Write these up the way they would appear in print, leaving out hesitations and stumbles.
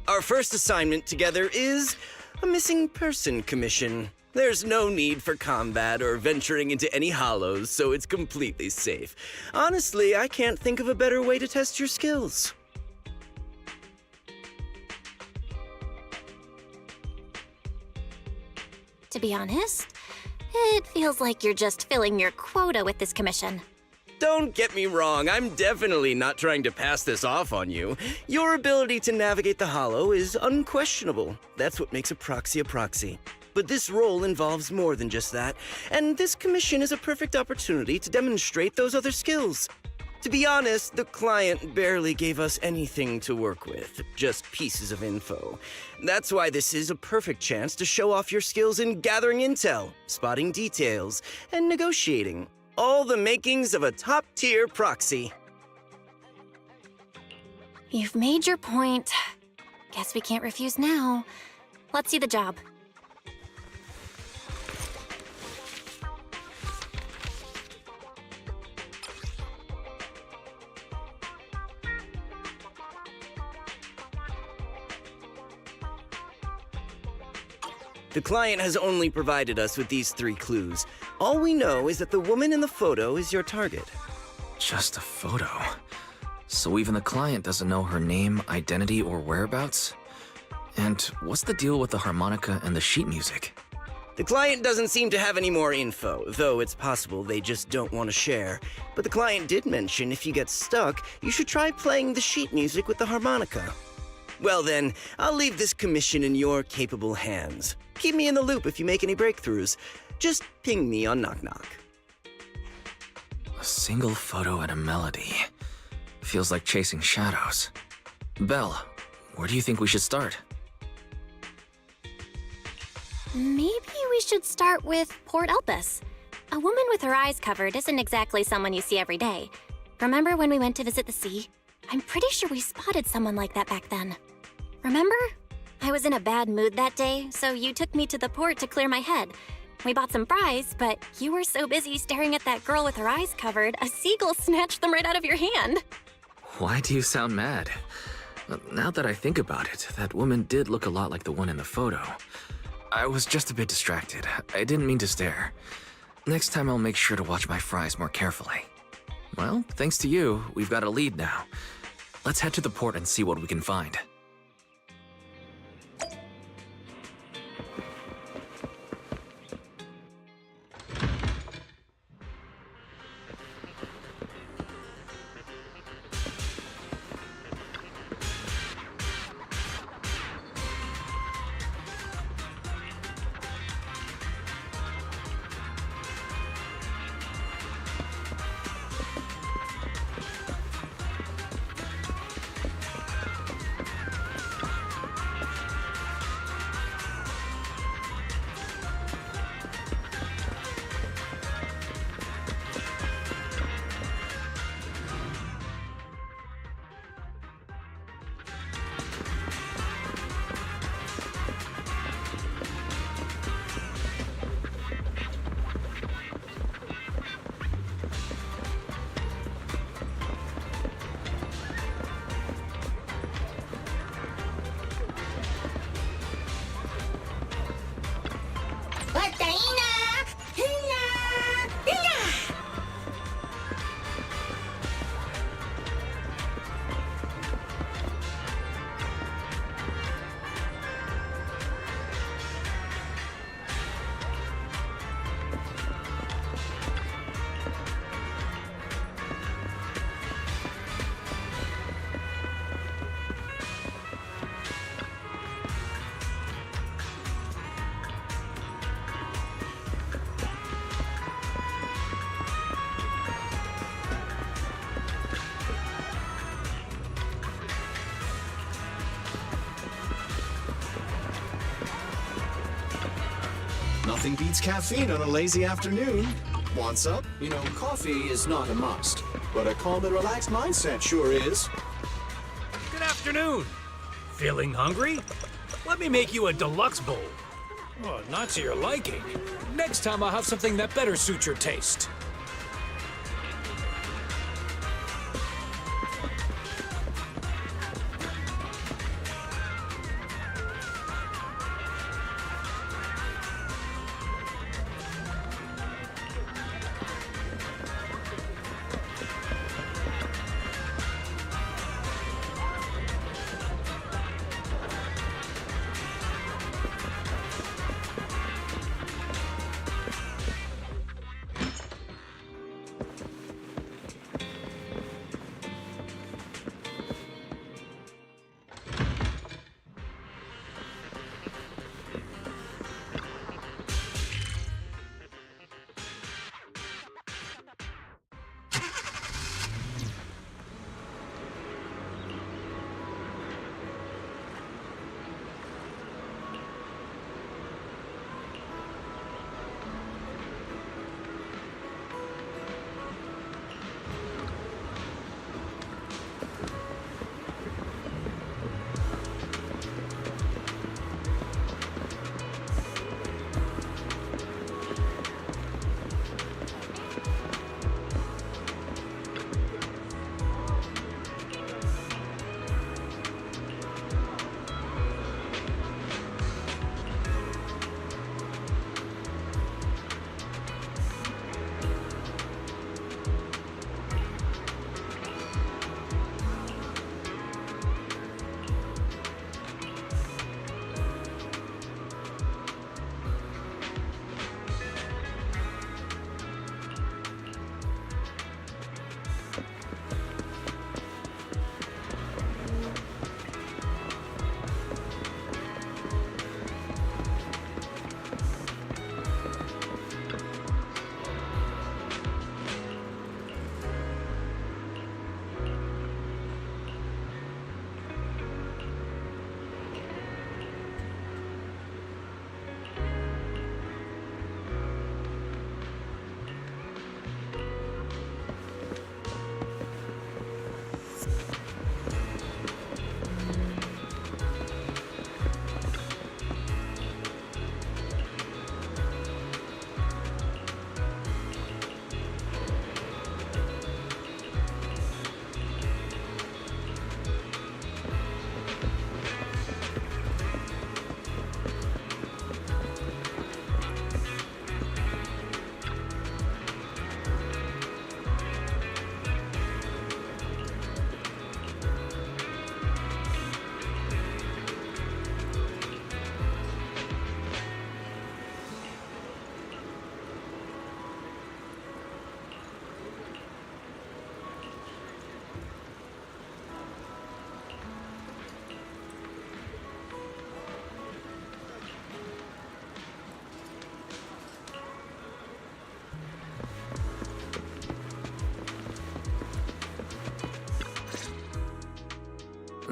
Our first assignment together is a missing person commission. There's no need for combat or venturing into any hollows, so it's completely safe. Honestly, I can't think of a better way to test your skills. To be honest, it feels like you're just filling your quota with this commission. Don't get me wrong, I'm definitely not trying to pass this off on you. Your ability to navigate the hollow is unquestionable. That's what makes a proxy. But this role involves more than just that, and this commission is a perfect opportunity to demonstrate those other skills. To be honest, the client barely gave us anything to work with, just pieces of info. That's why this is a perfect chance to show off your skills in gathering intel, spotting details, and negotiating. All the makings of a top-tier proxy. You've made your point. Guess we can't refuse now. Let's see the job. The client has only provided us with these 3 clues. All we know is that the woman in the photo is your target. Just a photo. So even the client doesn't know her name, identity, or whereabouts? And what's the deal with the harmonica and the sheet music? The client doesn't seem to have any more info, though it's possible they just don't want to share. But the client did mention if you get stuck, you should try playing the sheet music with the harmonica. Well then, I'll leave this commission in your capable hands. Keep me in the loop if you make any breakthroughs. Just ping me on Knock Knock. A single photo and a melody. Feels like chasing shadows. Belle, where do you think we should start? Maybe we should start with Port Elpis. A woman with her eyes covered isn't exactly someone you see every day. Remember when we went to visit the sea? I'm pretty sure we spotted someone like that back then. Remember? I was in a bad mood that day, so you took me to the port to clear my head. We bought some fries, but you were so busy staring at that girl with her eyes covered, a seagull snatched them right out of your hand. Why do you sound mad? Now that I think about it, that woman did look a lot like the one in the photo. I was just a bit distracted. I didn't mean to stare. Next time I'll make sure to watch my fries more carefully. Well, thanks to you, we've got a lead now. Let's head to the port and see what we can find. Nothing beats caffeine on a lazy afternoon. Want some? You know, coffee is not a must, but a calm and relaxed mindset sure is. Good afternoon. Feeling hungry? Let me make you a deluxe bowl. Oh, not to your liking. Next time I'll have something that better suits your taste.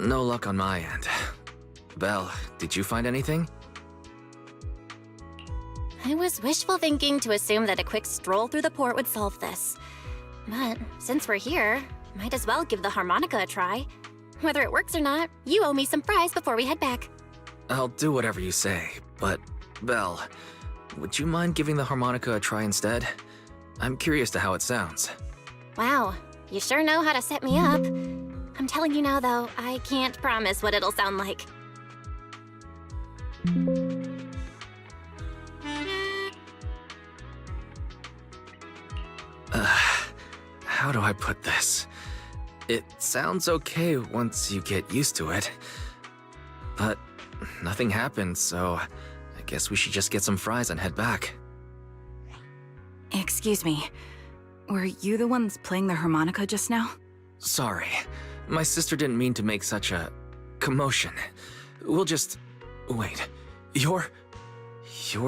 no luck on my end. Belle, did you find anything? I was wishful thinking to assume that a quick stroll through the port would solve this. But since we're here, might as well give the harmonica a try. Whether it works or not, you owe me some fries before we head back. I'll do whatever you say, but Belle, would you mind giving the harmonica a try instead? I'm curious to how it sounds. Wow, you sure know how to set me up. I'm telling you now, though, I can't promise what it'll sound like. How do I put this? It sounds okay once you get used to it. But nothing happened, so I guess we should just get some fries and head back. Excuse me. Were you the ones playing the harmonica just now? Sorry. My sister didn't mean to make such a commotion. We'll just... Wait. You're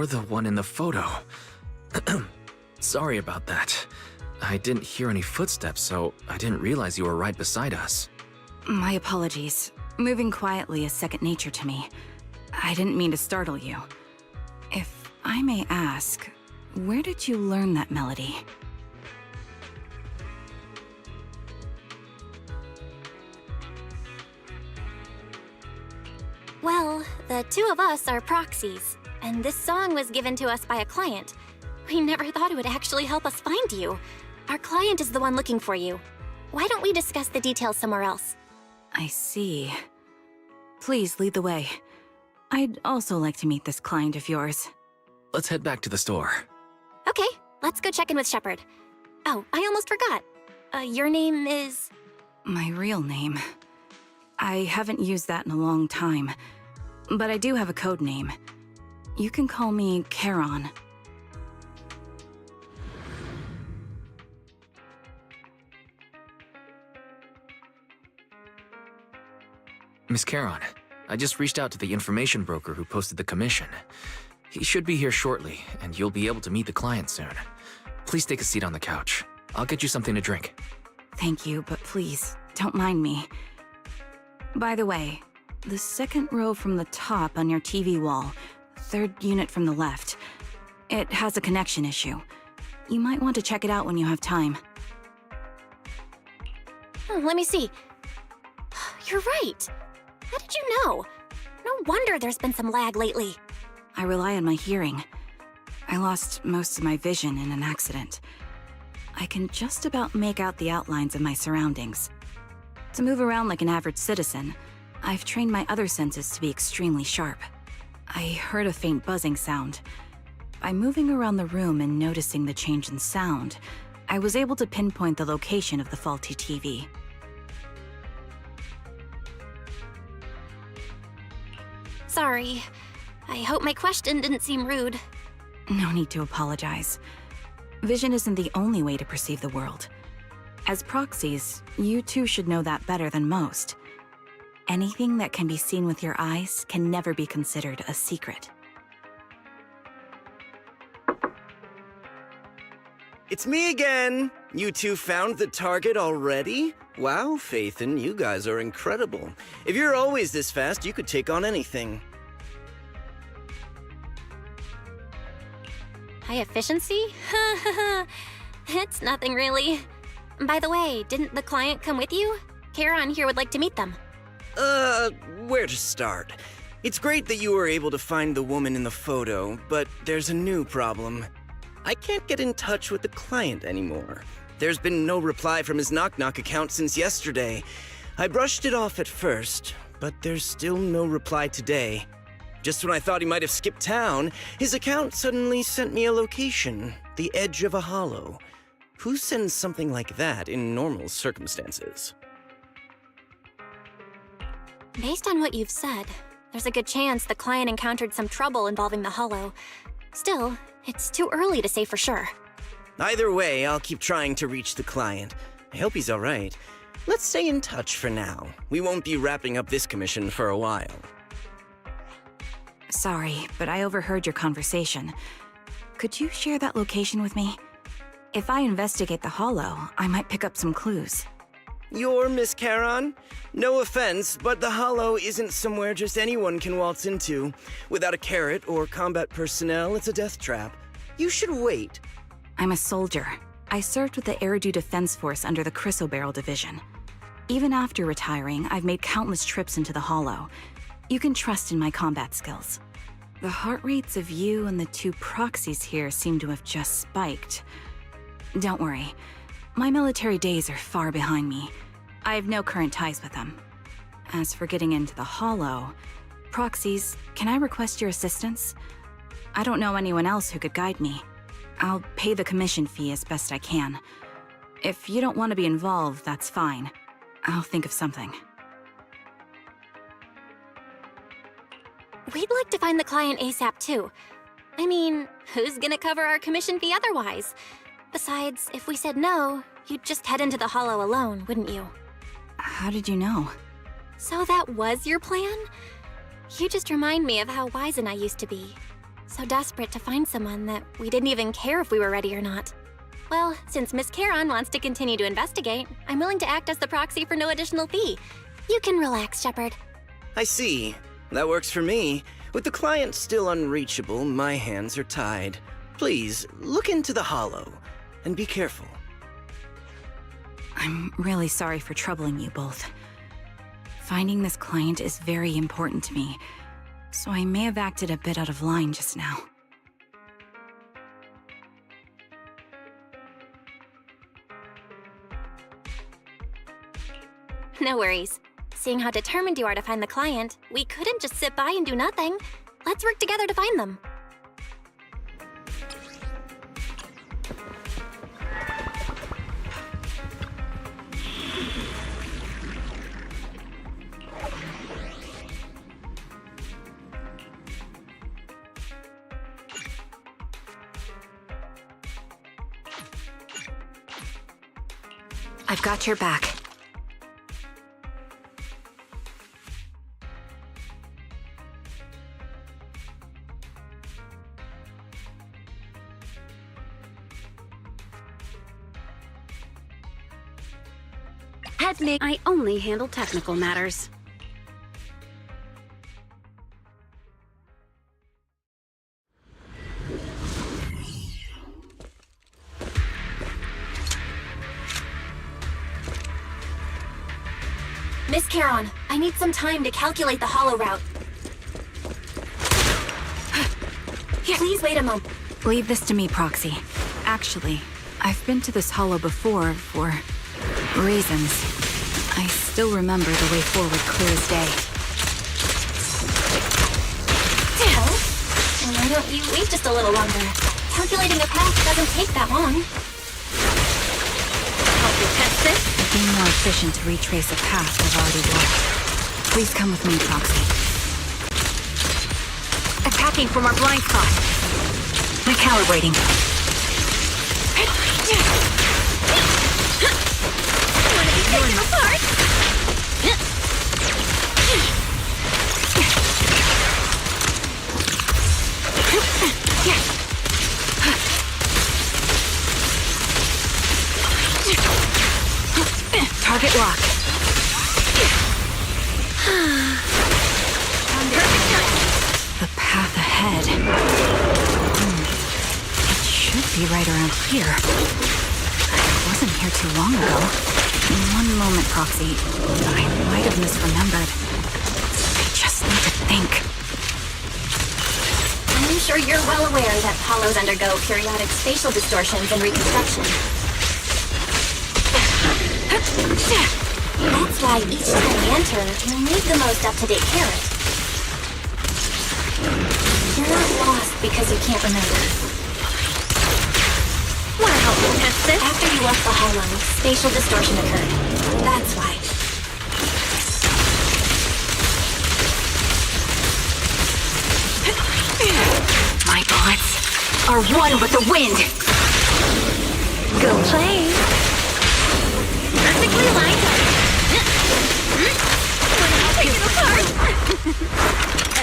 the one in the photo. Sorry about that. I didn't hear any footsteps, so I didn't realize you were right beside us. My apologies. Moving quietly is second nature to me. I didn't mean to startle you. If I may ask, where did you learn that melody? Well, the two of us are proxies, and this song was given to us by a client. We never thought it would actually help us find you. Our client is the one looking for you. Why don't we discuss the details somewhere else? I see. Please lead the way. I'd also like to meet this client of yours. Let's head back to the store. Okay, let's go check in with Shepard. Oh, I almost forgot. Your name is... My real name. I haven't used that in a long time, but I do have a code name. You can call me Charon. Miss Charon, I just reached out to the information broker who posted the commission. He should be here shortly, and you'll be able to meet the client soon. Please take a seat on the couch. I'll get you something to drink. Thank you, but please, don't mind me. By the way, the second row from the top on your TV wall, third unit from the left, it has a connection issue. You might want to check it out when you have time. Let me see. You're right. How did you know? No wonder there's been some lag lately. I rely on my hearing. I lost most of my vision in an accident. I can just about make out the outlines of my surroundings. To move around like an average citizen, I've trained my other senses to be extremely sharp. I heard a faint buzzing sound. By moving around the room and noticing the change in sound, I was able to pinpoint the location of the faulty TV. Sorry. I hope my question didn't seem rude. No need to apologize. Vision isn't the only way to perceive the world. As proxies, you two should know that better than most. Anything that can be seen with your eyes can never be considered a secret. It's me again! You two found the target already? Wow, Faithin, you guys are incredible. If you're always this fast, you could take on anything. High efficiency? It's nothing really. By the way, didn't the client come with you? Charon here would like to meet them. Where to start? It's great that you were able to find the woman in the photo, but there's a new problem. I can't get in touch with the client anymore. There's been no reply from his knock-knock account since yesterday. I brushed it off at first, but there's still no reply today. Just when I thought he might have skipped town, his account suddenly sent me a location, the edge of a hollow. Who sends something like that in normal circumstances? Based on what you've said, there's a good chance the client encountered some trouble involving the hollow. Still, it's too early to say for sure. Either way, I'll keep trying to reach the client. I hope he's all right. Let's stay in touch for now. We won't be wrapping up this commission for a while. Sorry, but I overheard your conversation. Could you share that location with me? If I investigate the hollow, I might pick up some clues. You're Miss Charon? No offense, but the Hollow isn't somewhere just anyone can waltz into. Without a carrot or combat personnel, it's a death trap. You should wait. I'm a soldier. I served with the Eridu Defense Force under the Chrysoberyl Division. Even after retiring, I've made countless trips into the Hollow. You can trust in my combat skills. The heart rates of you and the two proxies here seem to have just spiked. Don't worry. My military days are far behind me. I have no current ties with them. As for getting into the Hollow, proxies, can I request your assistance? I don't know anyone else who could guide me. I'll pay the commission fee as best I can. If you don't want to be involved, that's fine. I'll think of something. We'd like to find the client ASAP too. I mean, who's gonna cover our commission fee otherwise? Besides, if we said no, you'd just head into the Hollow alone, wouldn't you? How did you know? So that was your plan? You just remind me of how Wise and I used to be. So desperate to find someone that we didn't even care if we were ready or not. Well, since Miss Charon wants to continue to investigate, I'm willing to act as the proxy for no additional fee. You can relax, Shepard. I see. That works for me. With the client still unreachable, my hands are tied. Please, look into the Hollow, and be careful. I'm really sorry for troubling you both. Finding this client is very important to me, so I may have acted a bit out of line just now. No worries. Seeing how determined you are to find the client, we couldn't just sit by and do nothing. Let's work together to find them. I've got your back. Admit I only handle technical matters. Miss Charon, I need some time to calculate the Hollow route. Please wait a moment. Leave this to me, Proxy. Actually, I've been to this Hollow before for reasons. I still remember the way forward clear as day. Well, why don't you wait just a little longer? Calculating a path doesn't take that long. Help you test this? It'd be more efficient to retrace a path I've already walked. Please come with me, Proxy. Attacking from our blind spot. Recalibrating. Wanna be taken apart? Target lock. The path ahead. It should be right around here. I wasn't here too long ago. One moment, Proxy. I might have misremembered. I just need to think. I'm sure you're well aware that hollows undergo periodic spatial distortions and reconstruction. That's why each time we enter, you'll need the most up-to-date carrot. You're not lost because you can't remember. Wanna help me test this? After you left the hollow, spatial distortion occurred. That's why. My bullets are one with the wind. Go play. Perfectly lined up. Wanna help take it apart?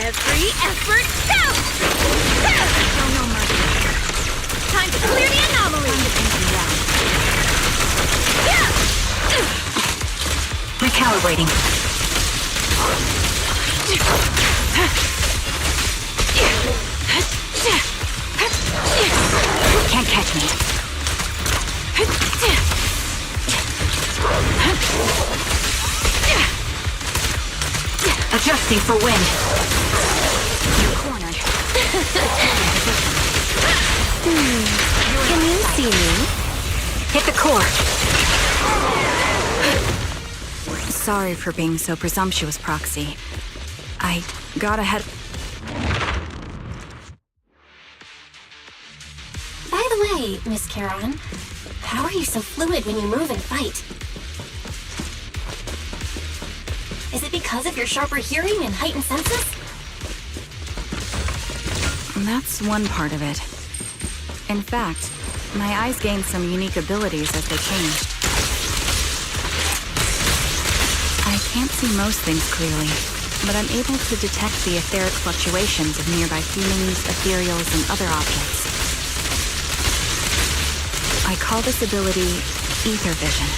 Every effort counts! No mercy. Time to clear the anomaly! Recalibrating. Can't catch me. Adjusting for wind. You're cornered. Can you see me? Hit the core. Sorry for being so presumptuous, Proxy. I got ahead. By the way, Miss Charon, how are you so fluid when you move and fight? Is it because of your sharper hearing and heightened senses? That's one part of it. In fact, my eyes gained some unique abilities as they changed. I can't see most things clearly, but I'm able to detect the etheric fluctuations of nearby humans, ethereals, and other objects. I call this ability ether vision.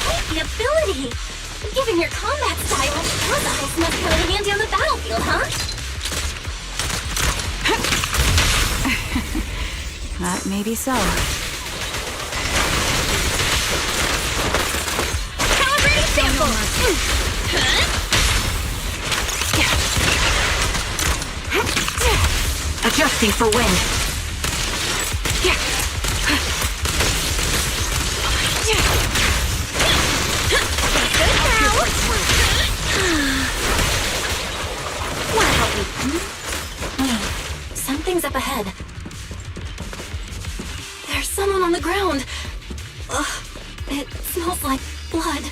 Quite the ability! Given your combat style, those eyes must come in handy on the battlefield, huh? That may be so. Calibrating sample! Adjusting for wind. Wait, something's up ahead. There's someone on the ground. Ugh, it smells like blood.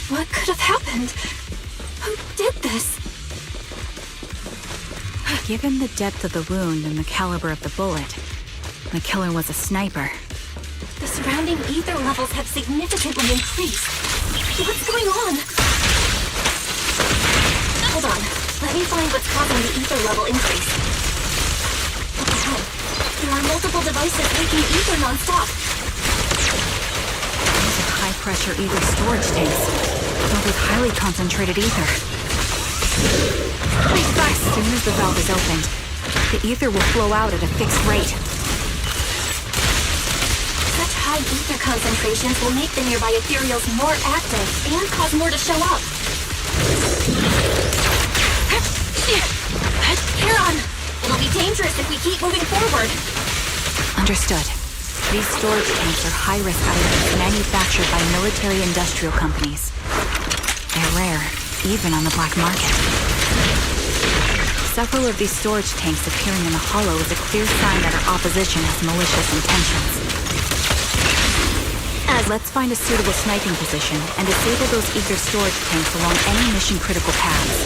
What could have happened? Who did this? Given the depth of the wound and the caliber of the bullet, the killer was a sniper. The surrounding ether levels have significantly increased. What's going on? Hold on. Let me find what's causing the ether level increase. Up ahead, there are multiple devices leaking ether non-stop. These are high-pressure ether storage tanks, filled with highly concentrated ether. As soon as the valve is opened, the ether will flow out at a fixed rate. Such high ether concentrations will make the nearby ethereals more active and cause more to show up. Charon! It'll be dangerous if we keep moving forward. Understood. These storage tanks are high-risk items manufactured by military-industrial companies. They're rare, even on the black market. Several of these storage tanks appearing in the hollow is a clear sign that our opposition has malicious intentions. Let's find a suitable sniping position and disable those ether storage tanks along any mission-critical paths.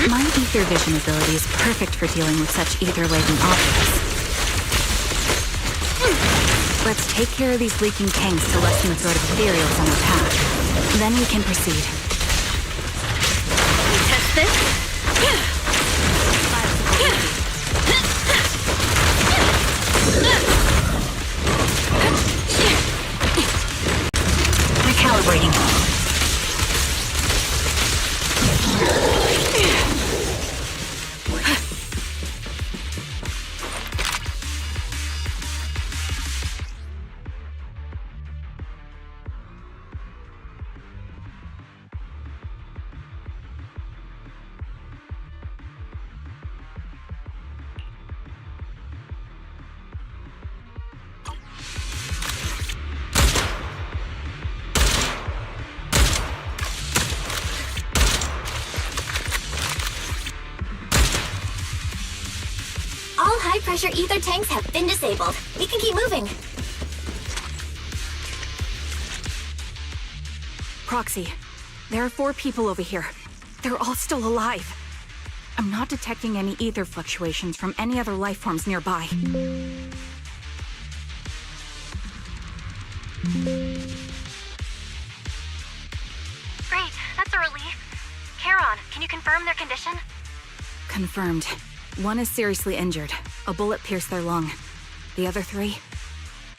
My ether vision ability is perfect for dealing with such ether-laden objects. Let's take care of these leaking tanks to lessen the threat of ethereals on our path. Then we can proceed. Test this. Recalibrating. high-pressure ether tanks have been disabled. We can keep moving. Proxy, there are 4 people over here. They're all still alive. I'm not detecting any ether fluctuations from any other life forms nearby. Great, that's a relief. Charon, can you confirm their condition? Confirmed. 1 is seriously injured. A bullet pierced their lung. The other 3?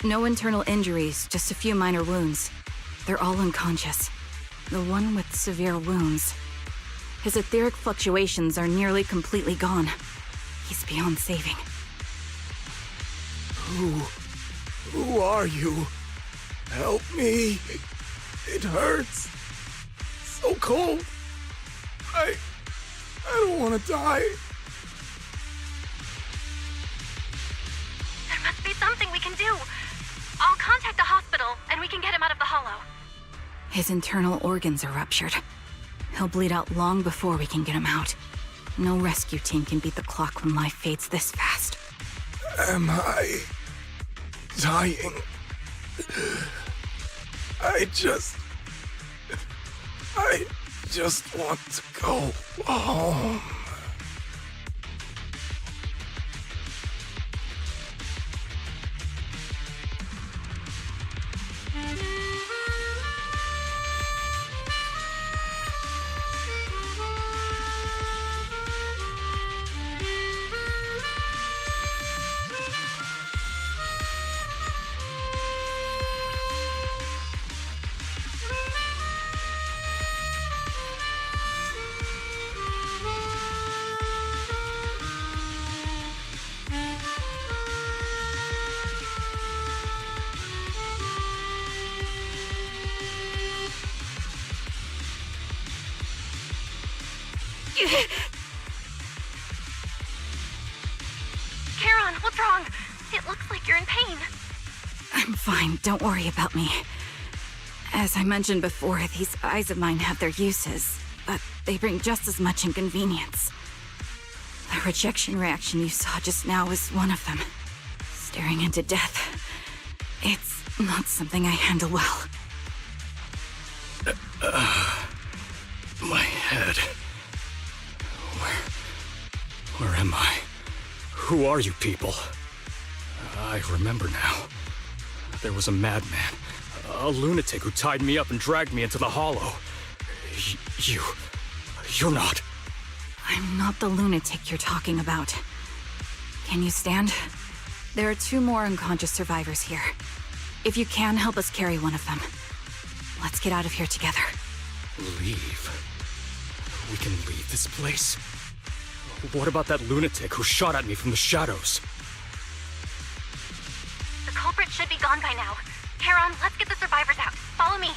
No internal injuries, just a few minor wounds. They're all unconscious. The one with severe wounds. His etheric fluctuations are nearly completely gone. He's beyond saving. Who are you? Help me. It hurts. So cold. I don't want to die. There must be something we can do. I'll contact the hospital, and we can get him out of the hollow. His internal organs are ruptured. He'll bleed out long before we can get him out. No rescue team can beat the clock when life fades this fast. Am I dying? I just want to go home. Charon, what's wrong? It looks like you're in pain. I'm fine, don't worry about me. As I mentioned before, these eyes of mine have their uses, but they bring just as much inconvenience. The rejection reaction you saw just now was one of them. Staring into death. It's not something I handle well. My head. Where am I? Who are you people? I remember now. There was a madman, a lunatic who tied me up and dragged me into the hollow. You're not. I'm not the lunatic you're talking about. Can you stand? There are 2 more unconscious survivors here. If you can, help us carry one of them. Let's get out of here together. Leave? We can leave this place? What about that lunatic who shot at me from the shadows? The culprit should be gone by now. Charon, let's get the survivors out. Follow me.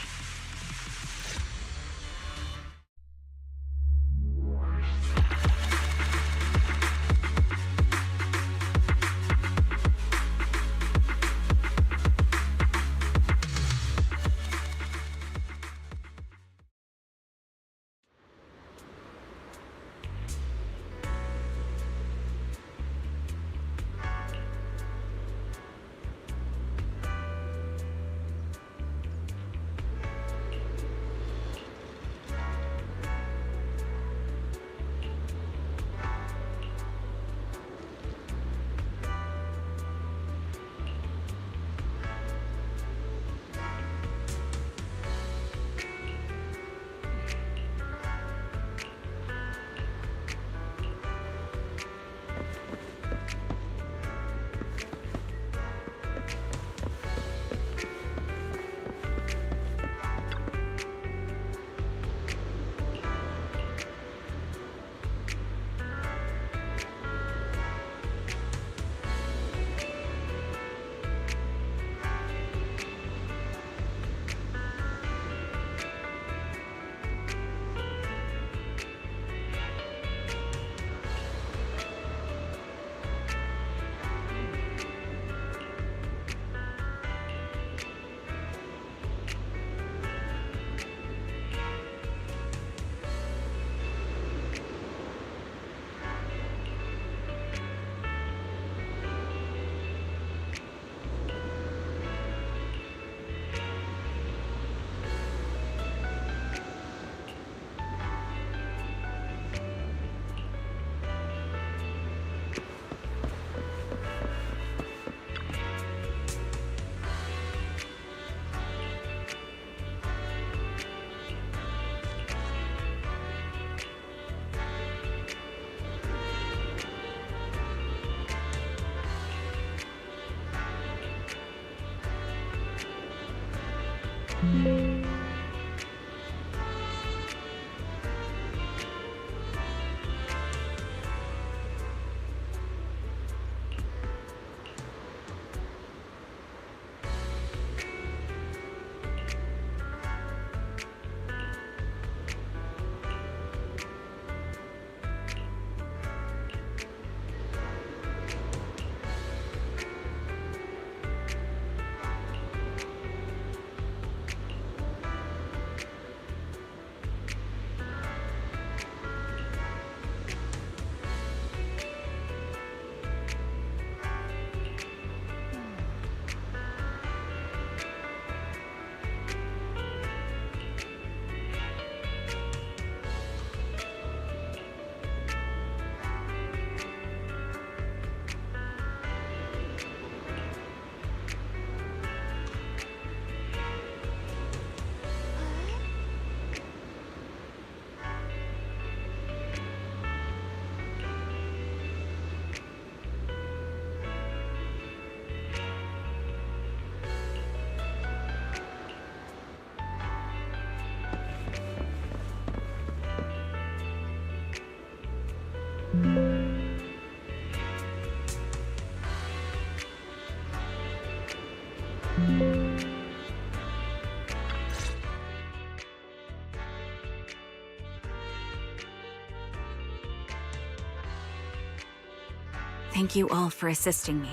Thank you all for assisting me,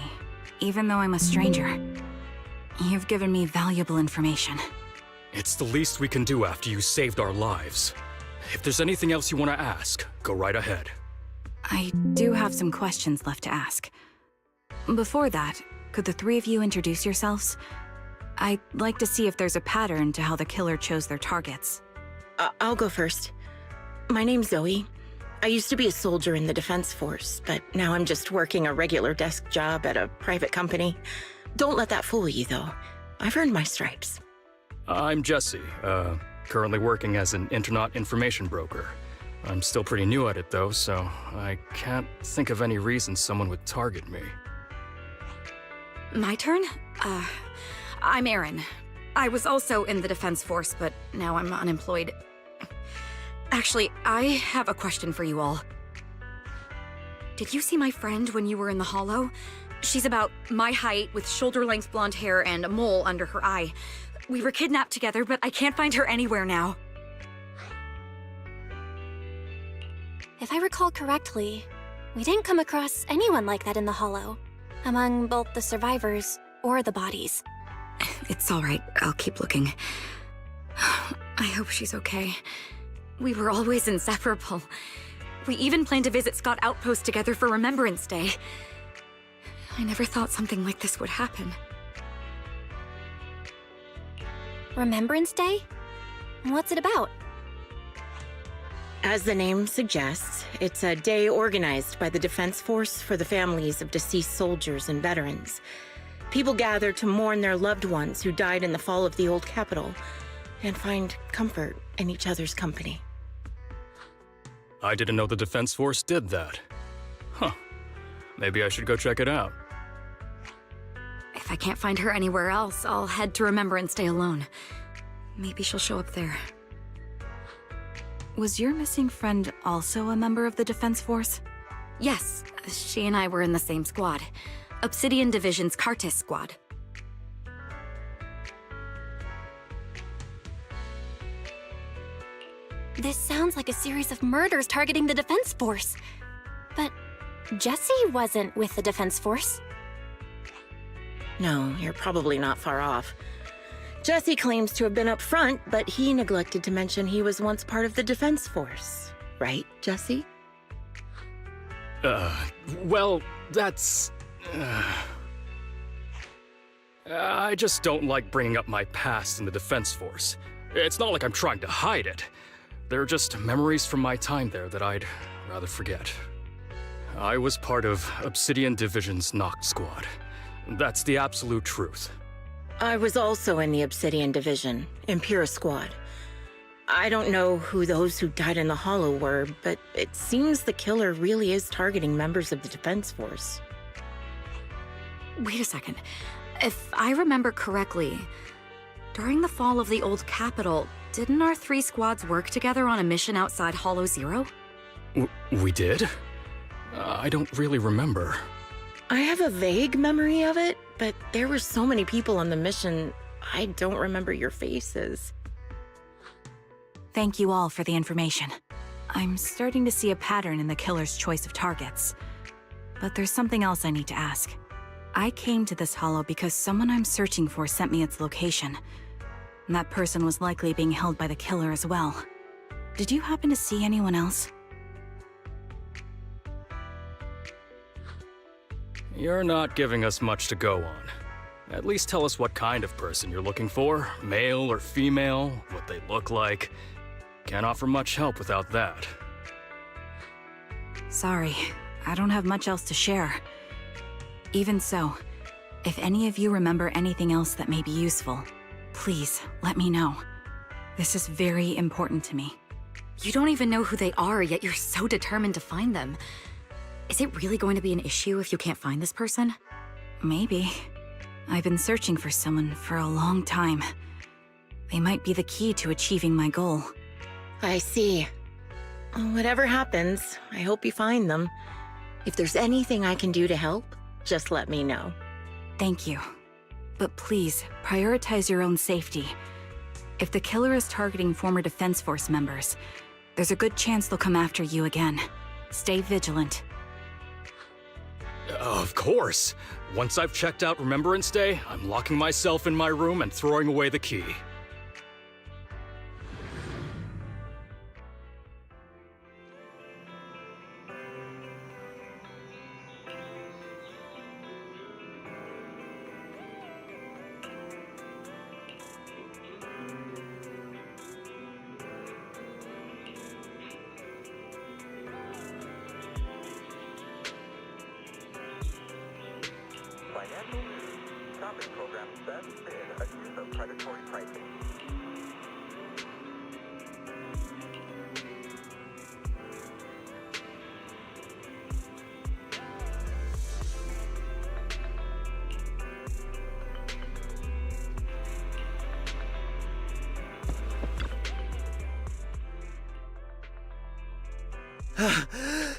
even though I'm a stranger. You've given me valuable information. It's the least we can do after you saved our lives. If there's anything else you want to ask, go right ahead. I do have some questions left to ask. Before that, could the three of you introduce yourselves? I'd like to see if there's a pattern to how the killer chose their targets. I'll go first. My name's Zoe. I used to be a soldier in the Defense Force, but now I'm just working a regular desk job at a private company. Don't let that fool you, though. I've earned my stripes. I'm Jesse, currently working as an internet information broker. I'm still pretty new at it, though, so I can't think of any reason someone would target me. My turn? I'm Erin. I was also in the Defense Force, but now I'm unemployed. Actually, I have a question for you all. Did you see my friend when you were in the Hollow? She's about my height, with shoulder-length blonde hair and a mole under her eye. We were kidnapped together, but I can't find her anywhere now. If I recall correctly, we didn't come across anyone like that in the Hollow, among both the survivors or the bodies. It's all right. I'll keep looking. I hope she's okay. We were always inseparable. We even planned to visit Scott Outpost together for Remembrance Day. I never thought something like this would happen. Remembrance Day? What's it about? As the name suggests, it's a day organized by the Defense Force for the families of deceased soldiers and veterans. People gather to mourn their loved ones who died in the fall of the old capital and find comfort in each other's company. I didn't know the Defense Force did that. Huh. Maybe I should go check it out. If I can't find her anywhere else, I'll head to Remembrance Day alone. Maybe she'll show up there. Was your missing friend also a member of the Defense Force? Yes, she and I were in the same squad. Obsidian Division's Cartis squad. This sounds like a series of murders targeting the Defense Force. But Jesse wasn't with the Defense Force. No, you're probably not far off. Jesse claims to have been up front, but he neglected to mention he was once part of the Defense Force. Right, Jesse? Well, that's... I just don't like bringing up my past in the Defense Force. It's not like I'm trying to hide it. They're just memories from my time there that I'd rather forget. I was part of Obsidian Division's Noct Squad. That's the absolute truth. I was also in the Obsidian Division, Impera Squad. I don't know who those who died in the Hollow were, but it seems the killer really is targeting members of the Defense Force. Wait a second. If I remember correctly, During the fall of the old capital, didn't our 3 squads work together on a mission outside Hollow Zero? We did? I don't really remember. I have a vague memory of it, but there were so many people on the mission, I don't remember your faces. Thank you all for the information. I'm starting to see a pattern in the killer's choice of targets. But there's something else I need to ask. I came to this hollow because someone I'm searching for sent me its location. And that person was likely being held by the killer as well. Did you happen to see anyone else? You're not giving us much to go on. At least tell us what kind of person you're looking for, male or female, what they look like. Can't offer much help without that. Sorry, I don't have much else to share. Even so, if any of you remember anything else that may be useful, please let me know. This is very important to me. You don't even know who they are, yet you're so determined to find them. Is it really going to be an issue if you can't find this person? Maybe. I've been searching for someone for a long time. They might be the key to achieving my goal. I see. Whatever happens, I hope you find them. If there's anything I can do to help, just let me know. Thank you. But please, prioritize your own safety. If the killer is targeting former Defense Force members, there's a good chance they'll come after you again. Stay vigilant. Of course. Once I've checked out Remembrance Day, I'm locking myself in my room and throwing away the key.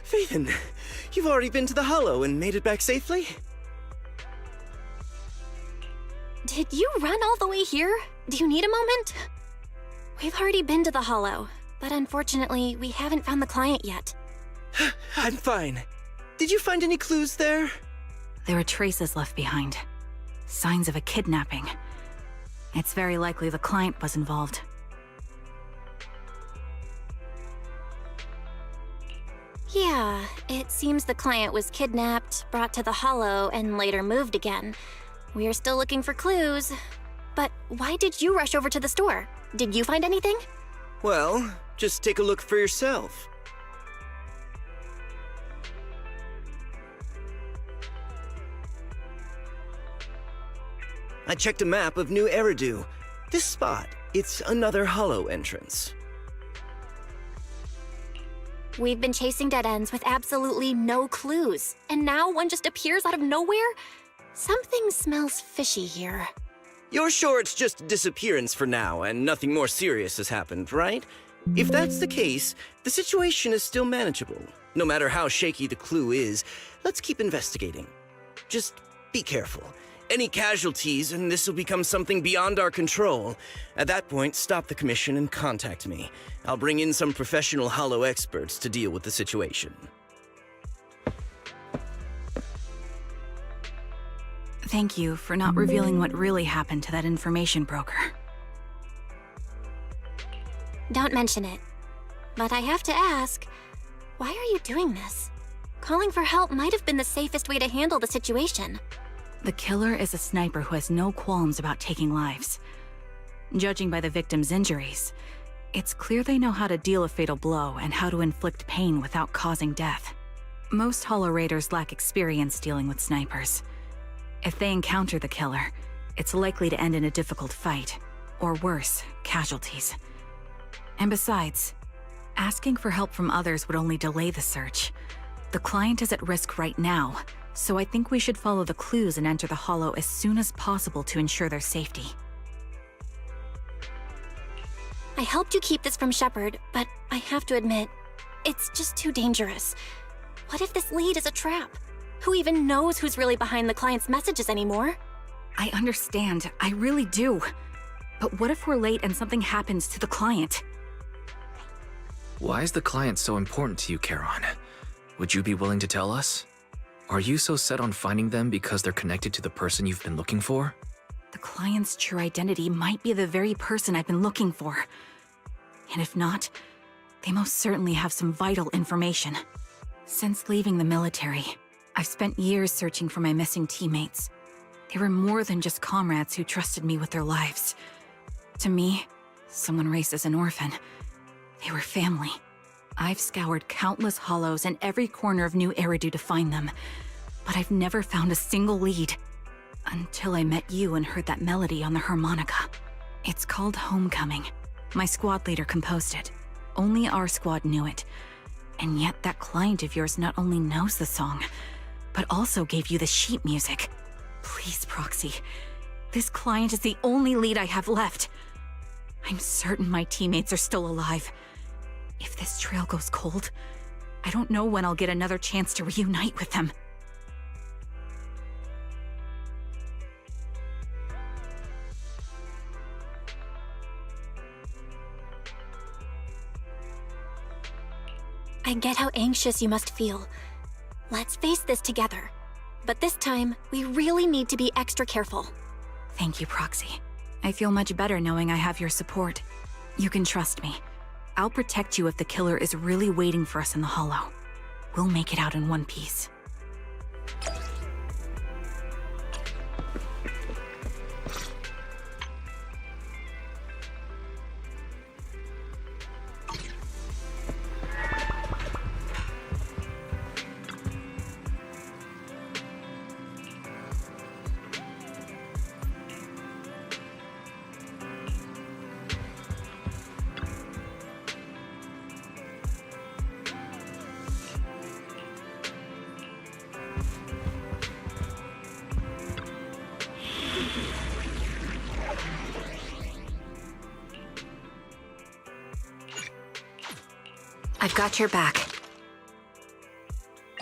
Phaethon, you've already been to the Hollow and made it back safely? Did you run all the way here? Do you need a moment? We've already been to the Hollow, but unfortunately, we haven't found the client yet. I'm fine. Did you find any clues there? There are traces left behind. Signs of a kidnapping. It's very likely the client was involved. Yeah, it seems the client was kidnapped, brought to the Hollow, and later moved again. We're still looking for clues. But why did you rush over to the store? Did you find anything? Well, just take a look for yourself. I checked a map of New Eridu. This spot, it's another Hollow entrance. We've been chasing dead ends with absolutely no clues, and now one just appears out of nowhere? Something smells fishy here. You're sure it's just a disappearance for now and nothing more serious has happened, right? If that's the case, the situation is still manageable. No matter how shaky the clue is, let's keep investigating. Just be careful. Any casualties and this will become something beyond our control. At that point, stop the commission and contact me. I'll bring in some professional Hollow experts to deal with the situation. Thank you for not revealing what really happened to that information broker. Don't mention it. But I have to ask, why are you doing this? Calling for help might have been the safest way to handle the situation. The killer is a sniper who has no qualms about taking lives. Judging by the victim's injuries, it's clear they know how to deal a fatal blow and how to inflict pain without causing death. Most Hollow Raiders lack experience dealing with snipers. If they encounter the killer, it's likely to end in a difficult fight, or worse, casualties. And besides, asking for help from others would only delay the search. The client is at risk right now, so I think we should follow the clues and enter the Hollow as soon as possible to ensure their safety. I helped you keep this from Shepard, but I have to admit, it's just too dangerous. What if this lead is a trap? Who even knows who's really behind the client's messages anymore? I understand, I really do. But what if we're late and something happens to the client? Why is the client so important to you, Charon? Would you be willing to tell us? Are you so set on finding them because they're connected to the person you've been looking for? The client's true identity might be the very person I've been looking for. And if not, they most certainly have some vital information. Since leaving the military, I've spent years searching for my missing teammates. They were more than just comrades who trusted me with their lives. To me, someone raised as an orphan, they were family. I've scoured countless hollows and every corner of New Eridu to find them, but I've never found a single lead. Until I met you and heard that melody on the harmonica. It's called Homecoming. My squad leader composed it. Only our squad knew it. And yet that client of yours not only knows the song, but also gave you the sheet music. Please, Proxy. This client is the only lead I have left. I'm certain my teammates are still alive. If this trail goes cold, I don't know when I'll get another chance to reunite with them. I get how anxious you must feel. Let's face this together. But this time, we really need to be extra careful. Thank you, Proxy. I feel much better knowing I have your support. You can trust me. I'll protect you if the killer is really waiting for us in the Hollow. We'll make it out in one piece. I've got your back.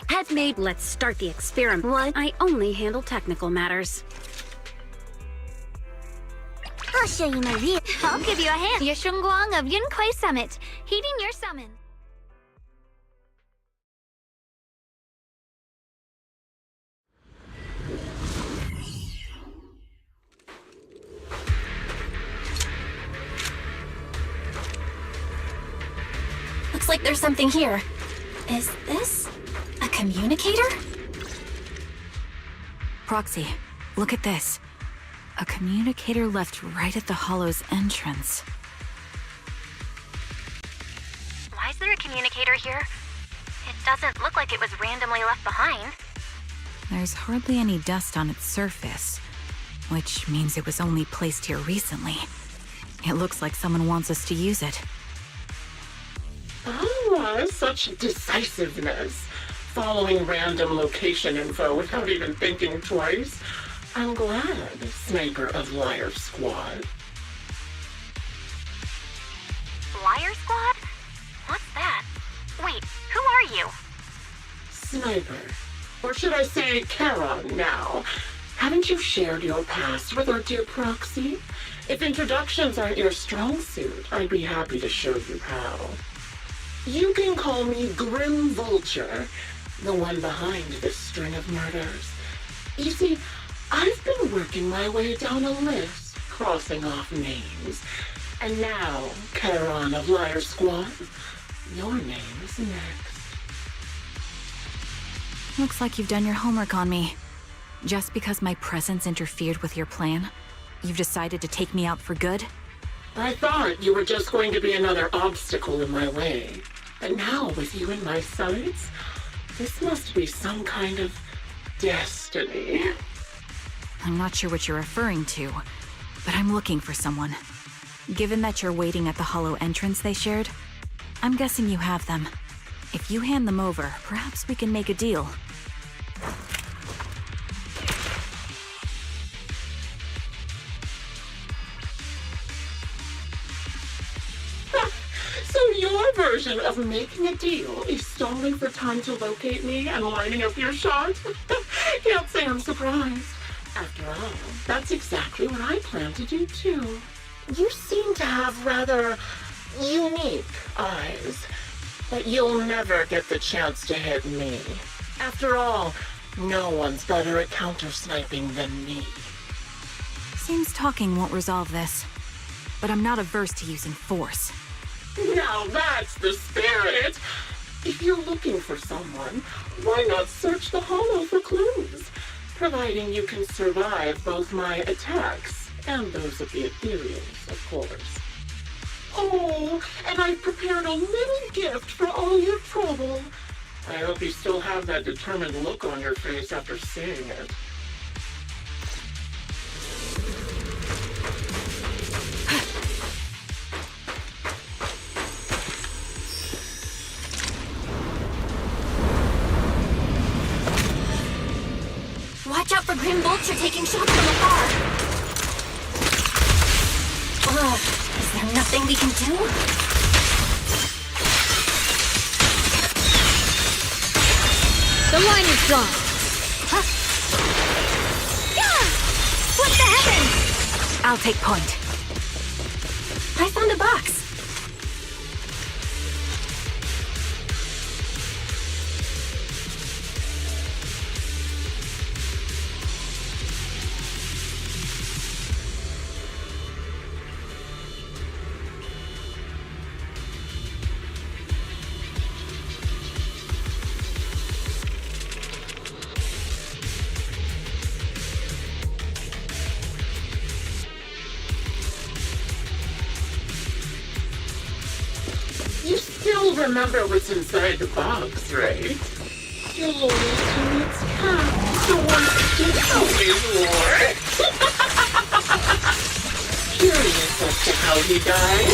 Head made, let's start the experiment. What? I only handle technical matters. I'll show you my view. I'll give you a hand. Yeshunguang of Yunquai Summit, heeding your summon. Looks like there's something here. Is this a communicator? Proxy, look at this. A communicator left right at the Hollow's entrance. Why is there a communicator here? It doesn't look like it was randomly left behind. There's hardly any dust on its surface, which means it was only placed here recently. It looks like someone wants us to use it. Oh, such decisiveness. Following random location info without even thinking twice. I'm glad, sniper of Liar Squad. Liar Squad? What's that? Wait, who are you? Sniper. Or should I say Charon now? Haven't you shared your past with our dear Proxy? If introductions aren't your strong suit, I'd be happy to show you how. You can call me Grim Vulture, the one behind this string of murders. You see, I've been working my way down a list, crossing off names. And now, Charon of Liar Squad, your name is next. Looks like you've done your homework on me. Just because my presence interfered with your plan, you've decided to take me out for good? I thought you were just going to be another obstacle in my way. But now, with you in my sights, this must be some kind of destiny. I'm not sure what you're referring to, but I'm looking for someone. Given that you're waiting at the Hollow entrance they shared, I'm guessing you have them. If you hand them over, perhaps we can make a deal. version of making a deal is stalling for time to locate me and lining up your shot. Can't say I'm surprised. After all, that's exactly what I plan to do too. You seem to have rather unique eyes, but you'll never get the chance to hit me. After all, no one's better at counter-sniping than me. Seems talking won't resolve this, but I'm not averse to using force. Now that's the spirit! If you're looking for someone, why not search the hollow for clues? Providing you can survive both my attacks and those of the ethereals, of course. Oh, and I've prepared a little gift for all your trouble. I hope you still have that determined look on your face after seeing it. Watch out for Grim Vulture taking shots from afar. Ugh, is there nothing we can do? The line is drawn. Huh? Yeah! What the heavens? I'll take point. I found a box. You still remember what's inside the box, right? You'll always tell it's cat, the one you always wore. Curious as to how he died?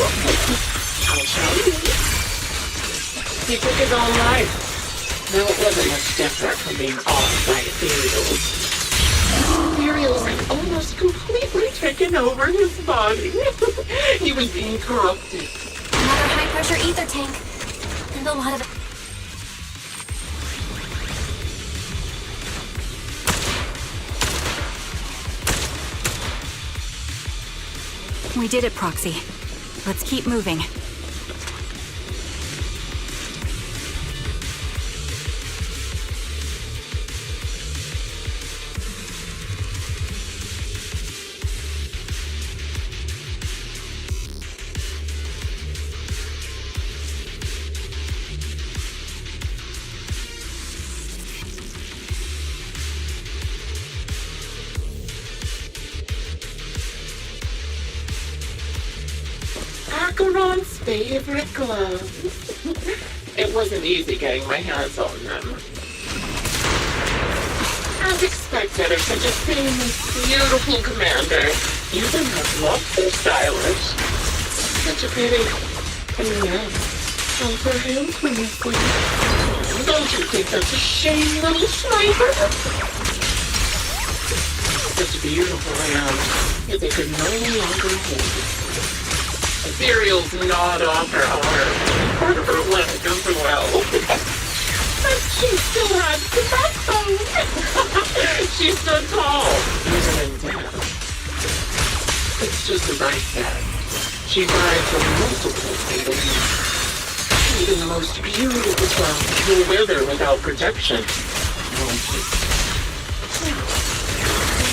I'll tell you. He took his own life. Though it wasn't much different from being off by ethereals. Ethereals had almost completely taken over his body. He was being corrupted. Another high-pressure ether tank. And a lot of... We did it, Proxy. Let's keep moving. Acheron's favorite gloves. It wasn't easy getting my hands on them. As expected of such a famous, beautiful commander, even her gloves are stylish. Such a pity. And yes, both her hands were missing. Don't you think that's a shame, little sniper? Such beautiful hands, yet they could no longer hold it. Ethereals gnawed off her arm, part of her leg as well. But she still had the backbone. She stood tall, even in death. It's just as I said. She died from multiple fatal wounds. Even the most beautiful flowers will wither without protection. Won't you?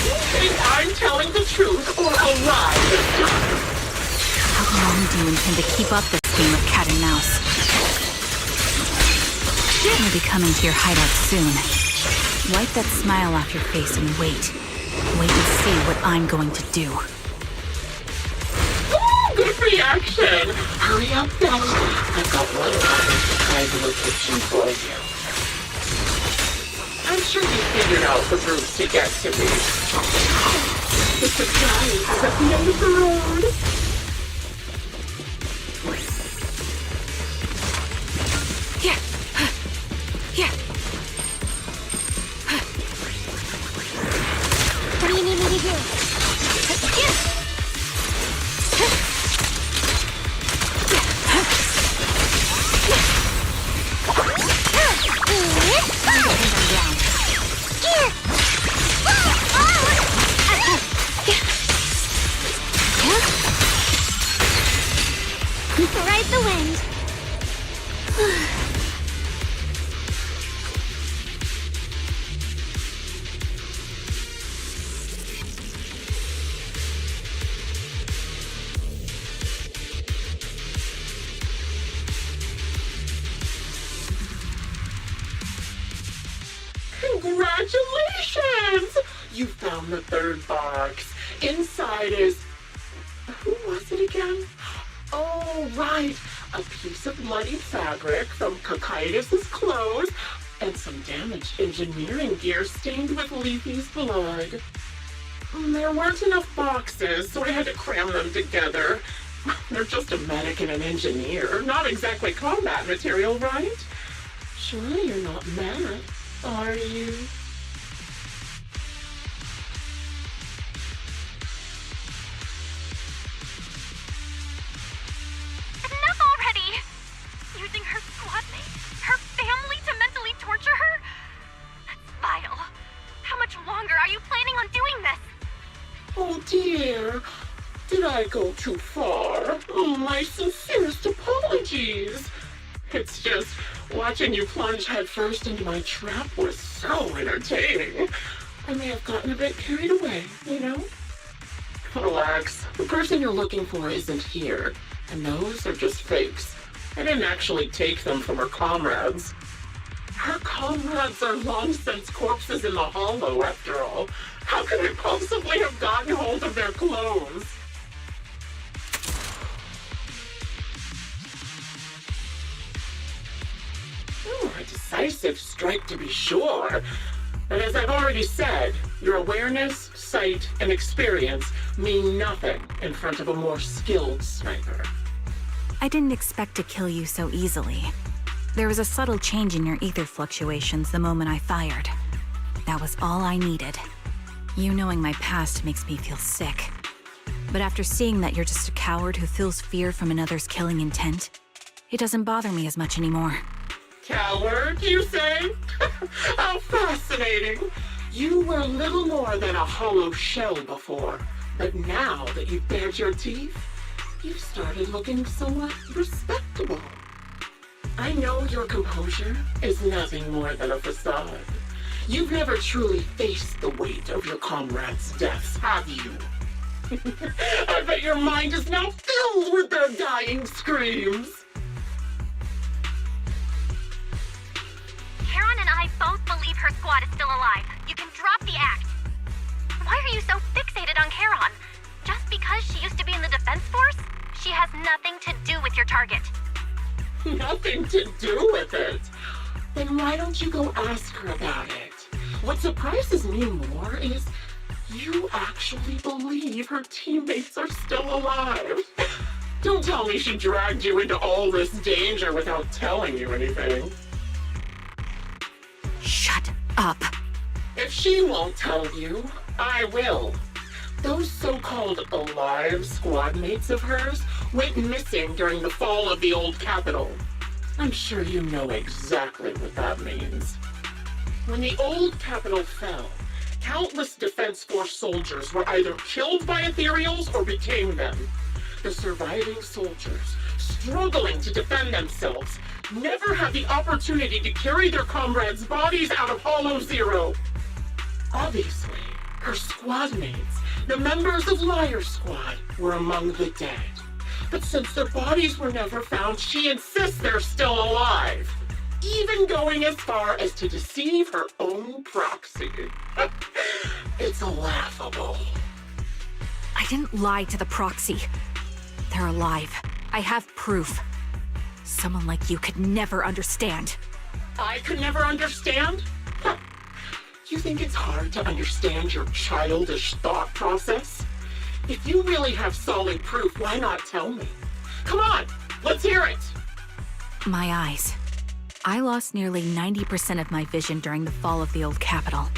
You think I'm telling the truth or a lie this time? How long do you intend to keep up this game of cat and mouse? We'll be coming to your hideout soon. Wipe that smile off your face and wait. Wait and see what I'm going to do. Ooh, good reaction! Hurry up, then. I've got one private location for you. I'm sure you figured out the route to get to me. The surprise is at the end of the road. Yeah. Yeah. What do you need me to do? Congratulations! You found the third box. Inside is... Who was it again? Oh, right. A piece of bloody fabric from Cocytus's clothes and some damaged engineering gear stained with Leafy's blood. There weren't enough boxes, so I had to cram them together. They're just a medic and an engineer, not exactly combat material, right? Surely you're not mad, are you? Enough already! Using her squad mates, her family to mentally torture her? That's vile. How much longer are you planning on doing this? Oh dear, did I go too far? My sincerest apologies. It's just, watching you plunge headfirst into my trap was so entertaining. I may have gotten a bit carried away, you know? Relax, the person you're looking for isn't here, and those are just fakes. I didn't actually take them from her comrades. Her comrades are long since corpses in the hollow, after all. How could I possibly have gotten hold of their clothes? A decisive strike to be sure. But as I've already said, your awareness, sight, and experience mean nothing in front of a more skilled sniper. I didn't expect to kill you so easily. There was a subtle change in your ether fluctuations the moment I fired. That was all I needed. You knowing my past makes me feel sick. But after seeing that you're just a coward who feels fear from another's killing intent, it doesn't bother me as much anymore. Coward, you say? How fascinating. You were little more than a hollow shell before, but now that you've bared your teeth, you've started looking somewhat respectable. I know your composure is nothing more than a facade. You've never truly faced the weight of your comrades' deaths, have you? I bet your mind is now filled with their dying screams. Charon and I both believe her squad is still alive. You can drop the act. Why are you so fixated on Charon? Just because she used to be in the defense force? She has nothing to do with your target. Nothing to do with it? Then why don't you go ask her about it? What surprises me more is you actually believe her teammates are still alive. Don't tell me she dragged you into all this danger without telling you anything. Shut up. If she won't tell you, I will. Those so-called alive squad mates of hers went missing during the fall of the old capital. I'm sure you know exactly what that means. When the old capital fell, countless Defense Force soldiers were either killed by ethereals or became them. The surviving soldiers, struggling to defend themselves, never had the opportunity to carry their comrades' bodies out of Hollow Zero. Obviously, her squad mates, the members of Liar's Squad, were among the dead. But since their bodies were never found, she insists they're still alive, even going as far as to deceive her own proxy. It's laughable. I didn't lie to the proxy. They're alive. I have proof. Someone like you could never understand. I could never understand? Huh. You think it's hard to understand your childish thought process? If you really have solid proof, why not tell me? Come on, let's hear it! My eyes. I lost nearly 90% of my vision during the fall of the old capital.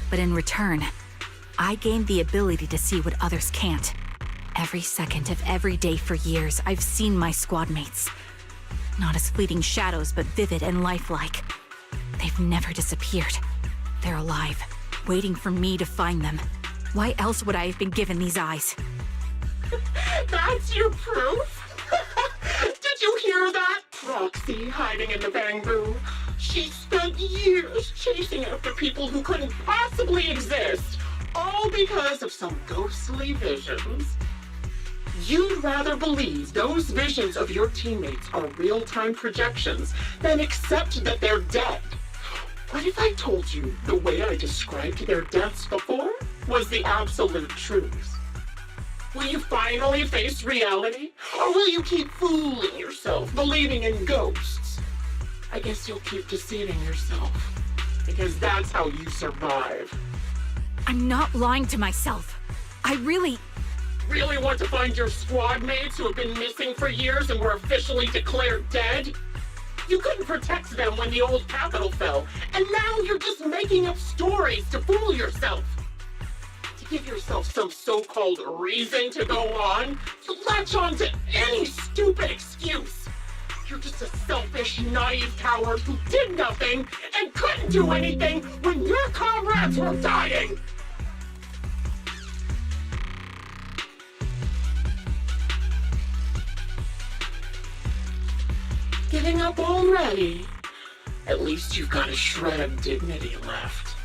But in return, I gained the ability to see what others can't. Every second of every day for years, I've seen my squad mates. Not as fleeting shadows, but vivid and lifelike. They've never disappeared. They're alive, waiting for me to find them. Why else would I have been given these eyes? That's your proof? Did you hear that? Proxy hiding in the bamboo. She spent years chasing after people who couldn't possibly exist, all because of some ghostly visions. You'd rather believe those visions of your teammates are real-time projections than accept that they're dead. What if I told you the way I described their deaths before was the absolute truth? Will you finally face reality? Or will you keep fooling yourself, believing in ghosts? I guess you'll keep deceiving yourself. Because that's how you survive. I'm not lying to myself. I really want to find your squad mates who have been missing for years and were officially declared dead? You couldn't protect them when the old capital fell, and now you're just making up stories to fool yourself. To give yourself some so-called reason to go on, you latch on to any stupid excuse. You're just a selfish, naive coward who did nothing and couldn't do anything when your comrades were dying. Giving up already? At least you've got a shred of dignity left.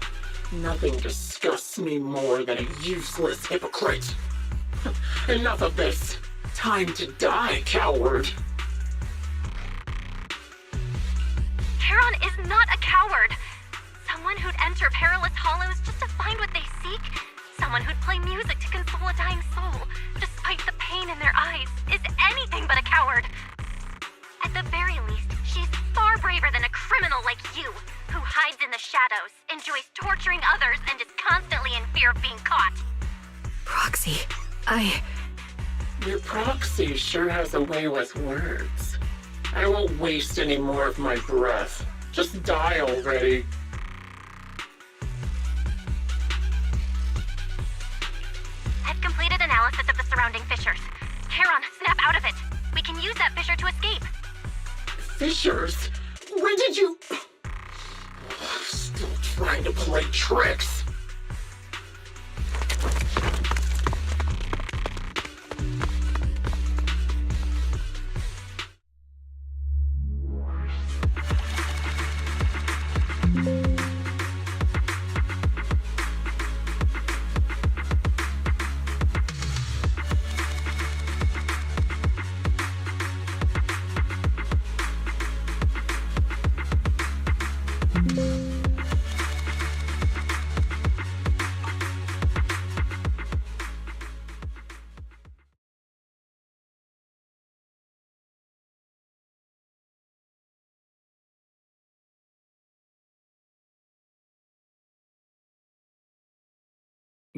Nothing disgusts me more than a useless hypocrite. Enough of this. Time to die, coward. Charon is not a coward. Someone who'd enter perilous hollows just to find what they seek. Someone who'd play music to console a dying soul, despite the pain in their eyes, is anything but a coward. At the very least, she's far braver than a criminal like you, who hides in the shadows, enjoys torturing others, and is constantly in fear of being caught. Proxy, Your proxy sure has a way with words. I won't waste any more of my breath. Just die already. I've completed analysis of the surrounding fissures. Charon, snap out of it. We can use that fissure to escape. Fissures? When did you... Still trying to play tricks.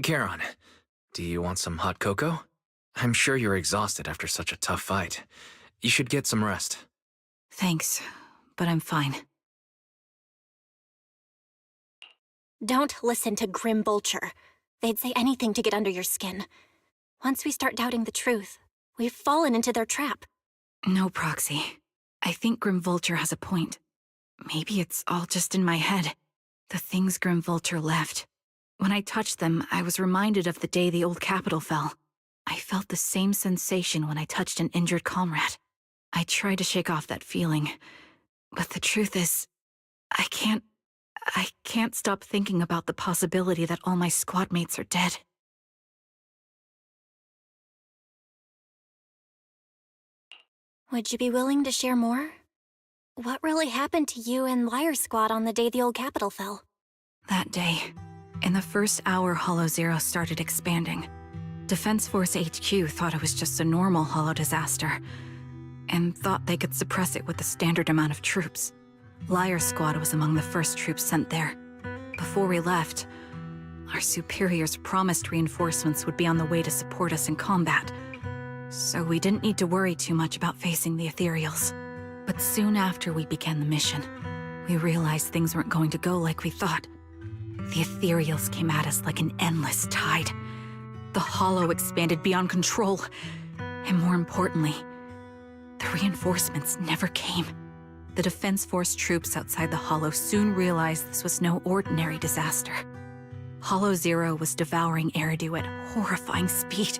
Charon, do you want some hot cocoa? I'm sure you're exhausted after such a tough fight. You should get some rest. Thanks, but I'm fine. Don't listen to Grim Vulture. They'd say anything to get under your skin. Once we start doubting the truth, we've fallen into their trap. No, Proxy. I think Grim Vulture has a point. Maybe it's all just in my head. The things Grim Vulture left. When I touched them, I was reminded of the day the old capital fell. I felt the same sensation when I touched an injured comrade. I tried to shake off that feeling, but the truth is, I can't stop thinking about the possibility that all my squad mates are dead. Would you be willing to share more? What really happened to you and Liar Squad on the day the old capital fell? That day, in the first hour Hollow Zero started expanding, Defense Force HQ thought it was just a normal Hollow disaster, and thought they could suppress it with the standard amount of troops. Liar Squad was among the first troops sent there. Before we left, our superiors promised reinforcements would be on the way to support us in combat, so we didn't need to worry too much about facing the Ethereals. But soon after we began the mission, we realized things weren't going to go like we thought. The Ethereals came at us like an endless tide. The Hollow expanded beyond control, and more importantly, the reinforcements never came. The Defense Force troops outside the Hollow soon realized this was no ordinary disaster. Hollow Zero was devouring Eridu at horrifying speed.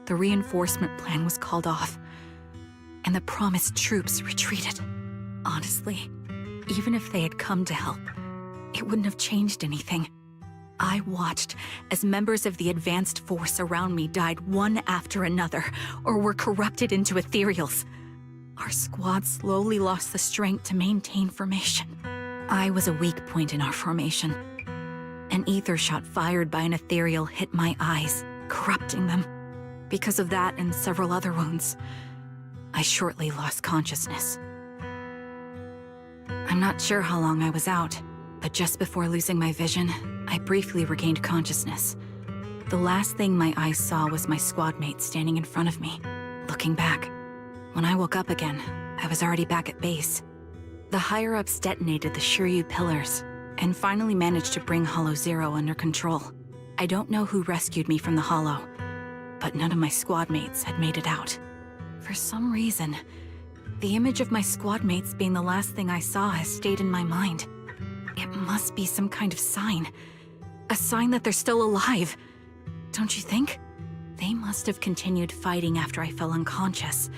The reinforcement plan was called off, and the promised troops retreated. Honestly, even if they had come to help, it wouldn't have changed anything. I watched as members of the advanced force around me died one after another, or were corrupted into ethereals. Our squad slowly lost the strength to maintain formation. I was a weak point in our formation. An ether shot fired by an ethereal hit my eyes, corrupting them. Because of that and several other wounds, I shortly lost consciousness. I'm not sure how long I was out, but just before losing my vision, I briefly regained consciousness. The last thing my eyes saw was my squad mate standing in front of me, looking back. When I woke up again, I was already back at base. The higher-ups detonated the Shiryu pillars, and finally managed to bring Hollow Zero under control. I don't know who rescued me from the Hollow, but none of my squad mates had made it out. For some reason, the image of my squad mates being the last thing I saw has stayed in my mind. It must be some kind of sign. A sign that they're still alive. Don't you think? They must have continued fighting after I fell unconscious,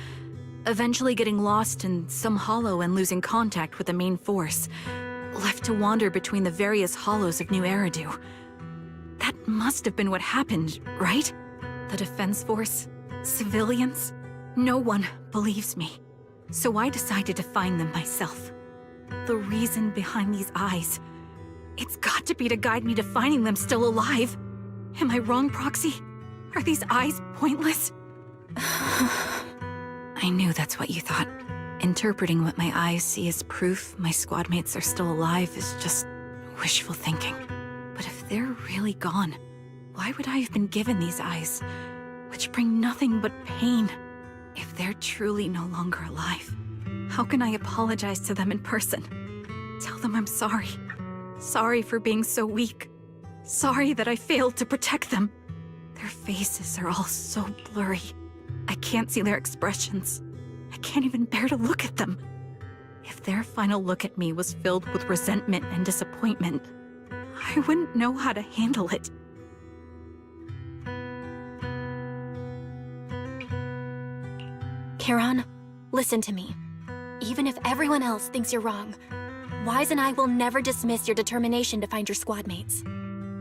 eventually getting lost in some hollow and losing contact with the main force, left to wander between the various hollows of New Eridu. That must have been what happened, right? The defense force? Civilians? No one believes me. So I decided to find them myself. The reason behind these eyes. It's got to be to guide me to finding them still alive. Am I wrong, Proxy? Are these eyes pointless? I knew that's what you thought. Interpreting what my eyes see as proof my squad mates are still alive is just wishful thinking. But if they're really gone, why would I have been given these eyes, which bring nothing but pain? If they're truly no longer alive, how can I apologize to them in person? Tell them I'm sorry. Sorry for being so weak. Sorry that I failed to protect them. Their faces are all so blurry. I can't see their expressions. I can't even bear to look at them. If their final look at me was filled with resentment and disappointment, I wouldn't know how to handle it. Charon, listen to me. Even if everyone else thinks you're wrong, Wise and I will never dismiss your determination to find your squad mates.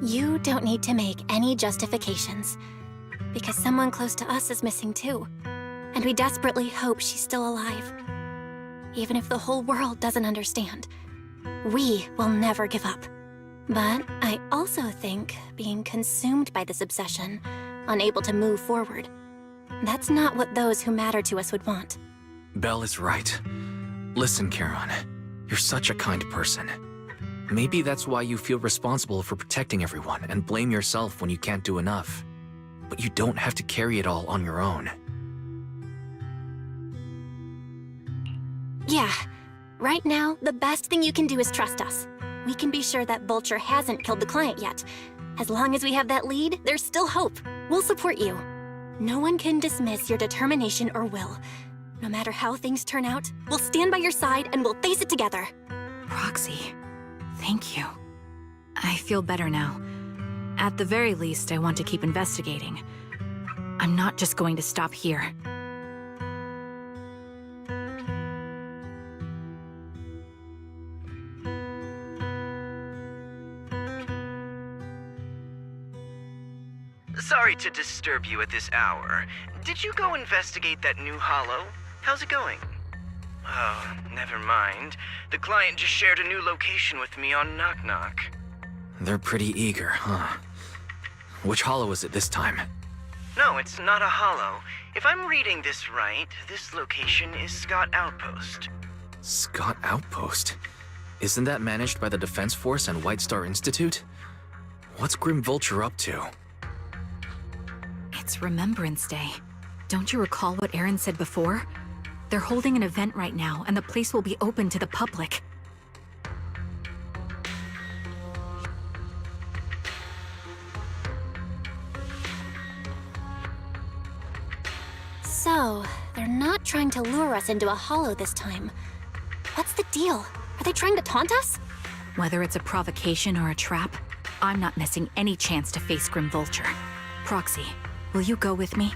You don't need to make any justifications, because someone close to us is missing too, and we desperately hope she's still alive. Even if the whole world doesn't understand, we will never give up. But I also think being consumed by this obsession, unable to move forward, that's not what those who matter to us would want. Belle is right. Listen, Charon, you're such a kind person. Maybe that's why you feel responsible for protecting everyone and blame yourself when you can't do enough. But you don't have to carry it all on your own. Yeah. Right now, the best thing you can do is trust us. We can be sure that Vulture hasn't killed the client yet. As long as we have that lead, there's still hope. We'll support you. No one can dismiss your determination or will. No matter how things turn out, we'll stand by your side and we'll face it together. Proxy, thank you. I feel better now. At the very least, I want to keep investigating. I'm not just going to stop here. Sorry to disturb you at this hour. Did you go investigate that new hollow? How's it going? Oh, never mind. The client just shared a new location with me on Knock Knock. They're pretty eager, huh? Which hollow is it this time? No, it's not a hollow. If I'm reading this right, this location is Scott Outpost. Scott Outpost? Isn't that managed by the Defense Force and White Star Institute? What's Grim Vulture up to? It's Remembrance Day. Don't you recall what Aaron said before? They're holding an event right now, and the place will be open to the public. So, they're not trying to lure us into a hollow this time. What's the deal? Are they trying to taunt us? Whether it's a provocation or a trap, I'm not missing any chance to face Grim Vulture. Proxy, will you go with me?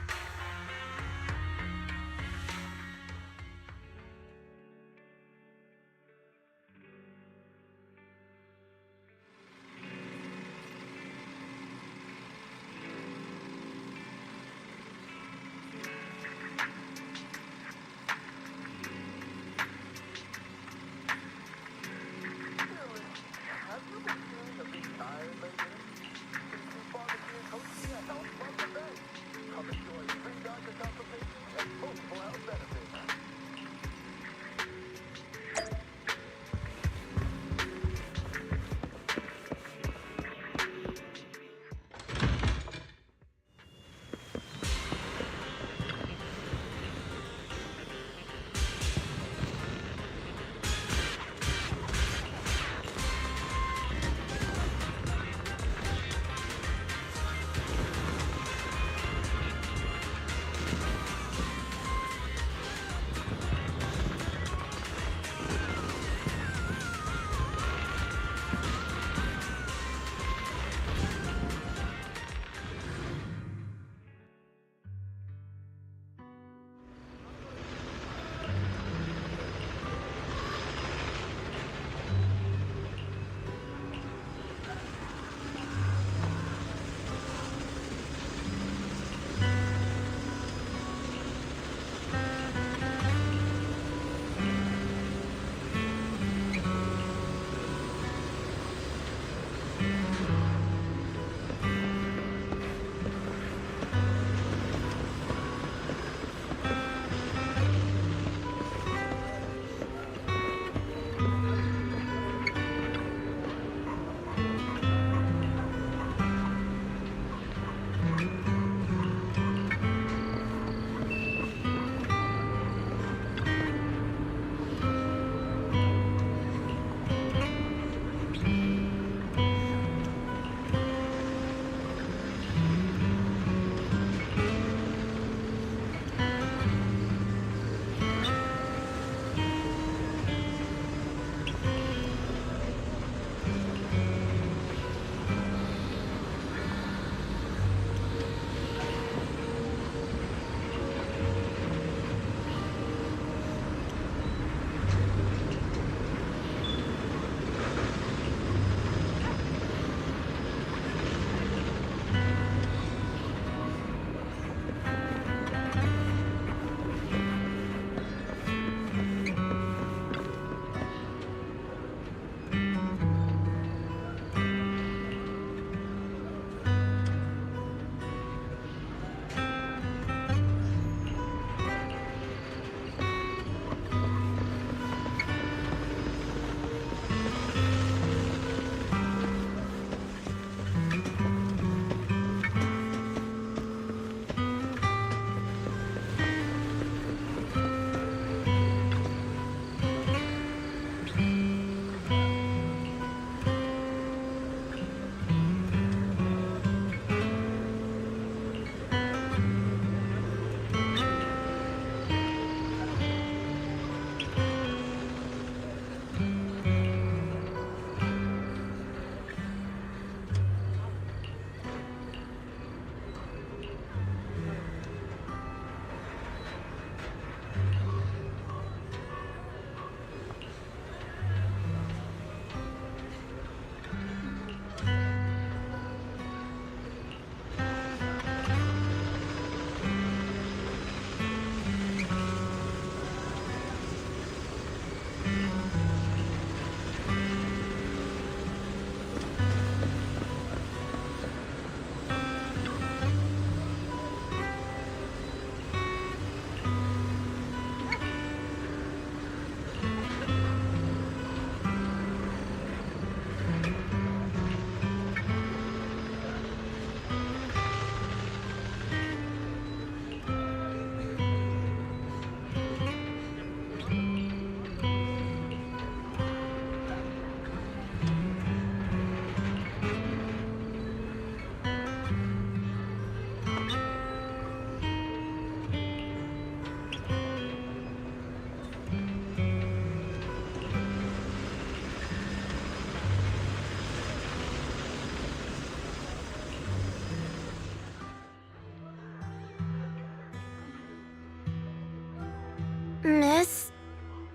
Miss,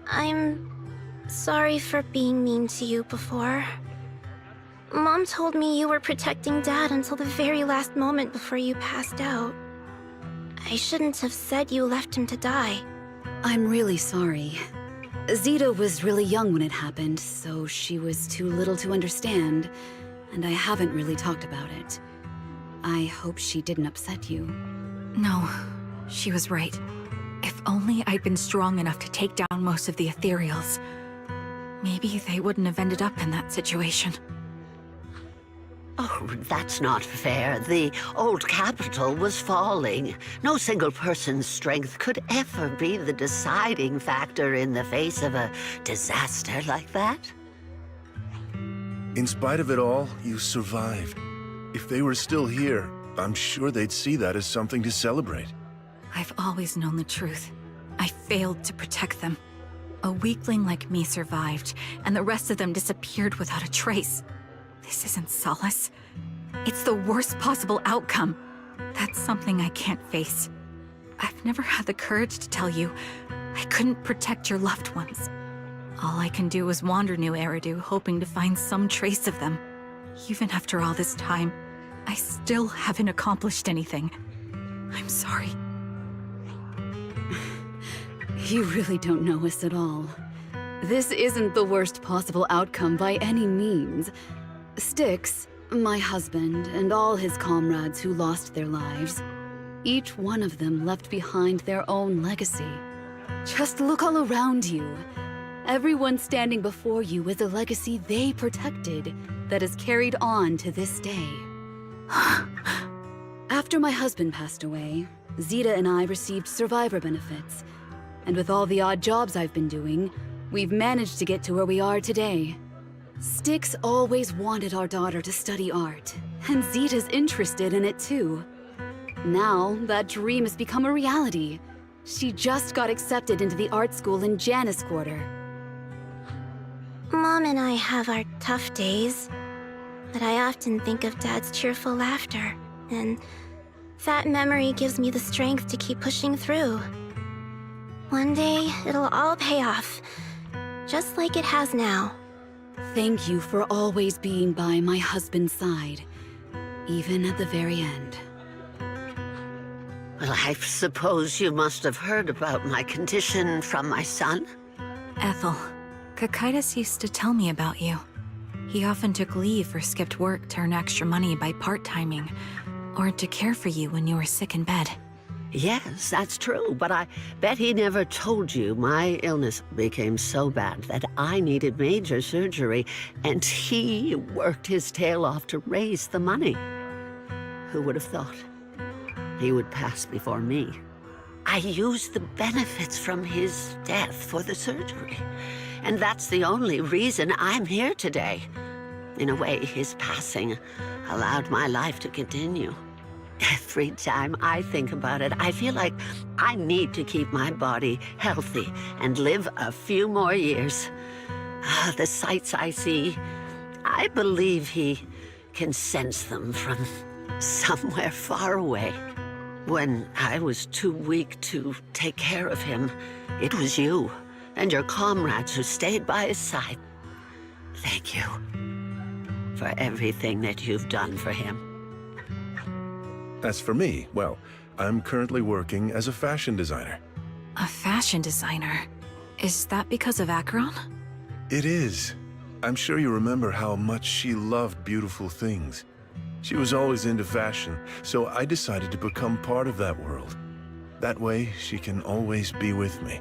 I'm sorry for being mean to you before. Mom told me you were protecting Dad until the very last moment before you passed out. I shouldn't have said you left him to die. I'm really sorry. Zita was really young when it happened, so she was too little to understand, and I haven't really talked about it. I hope she didn't upset you. No, she was right. If only I'd been strong enough to take down most of the ethereals, maybe they wouldn't have ended up in that situation. Oh, that's not fair. The old capital was falling. No single person's strength could ever be the deciding factor in the face of a disaster like that. In spite of it all, you survived. If they were still here, I'm sure they'd see that as something to celebrate. I've always known the truth. I failed to protect them. A weakling like me survived, and the rest of them disappeared without a trace. This isn't solace. It's the worst possible outcome. That's something I can't face. I've never had the courage to tell you I couldn't protect your loved ones. All I can do is wander New Eridu, hoping to find some trace of them. Even after all this time, I still haven't accomplished anything. I'm sorry. You really don't know us at all. This isn't the worst possible outcome by any means. Styx, my husband, and all his comrades who lost their lives, each one of them left behind their own legacy. Just look all around you. Everyone standing before you is a legacy they protected that is carried on to this day. After my husband passed away, Zita and I received survivor benefits. And with all the odd jobs I've been doing, we've managed to get to where we are today. Styx always wanted our daughter to study art, and Zita's interested in it too. Now, that dream has become a reality. She just got accepted into the art school in Janus Quarter. Mom and I have our tough days, but I often think of Dad's cheerful laughter, and that memory gives me the strength to keep pushing through. One day, it'll all pay off, just like it has now. Thank you for always being by my husband's side, even at the very end. Well, I suppose you must have heard about my condition from my son? Ethel, Kakaitis used to tell me about you. He often took leave or skipped work to earn extra money by part-timing, or to care for you when you were sick in bed. Yes, that's true, but I bet he never told you my illness became so bad that I needed major surgery, and he worked his tail off to raise the money. Who would have thought he would pass before me? I used the benefits from his death for the surgery, and that's the only reason I'm here today. In a way, his passing allowed my life to continue. Every time I think about it, I feel like I need to keep my body healthy and live a few more years. The sights I see, I believe he can sense them from somewhere far away. When I was too weak to take care of him, it was you and your comrades who stayed by his side. Thank you for everything that you've done for him. As for me, well, I'm currently working as a fashion designer. A fashion designer? Is that because of Acheron? It is. I'm sure you remember how much she loved beautiful things. She was always into fashion, so I decided to become part of that world. That way, she can always be with me.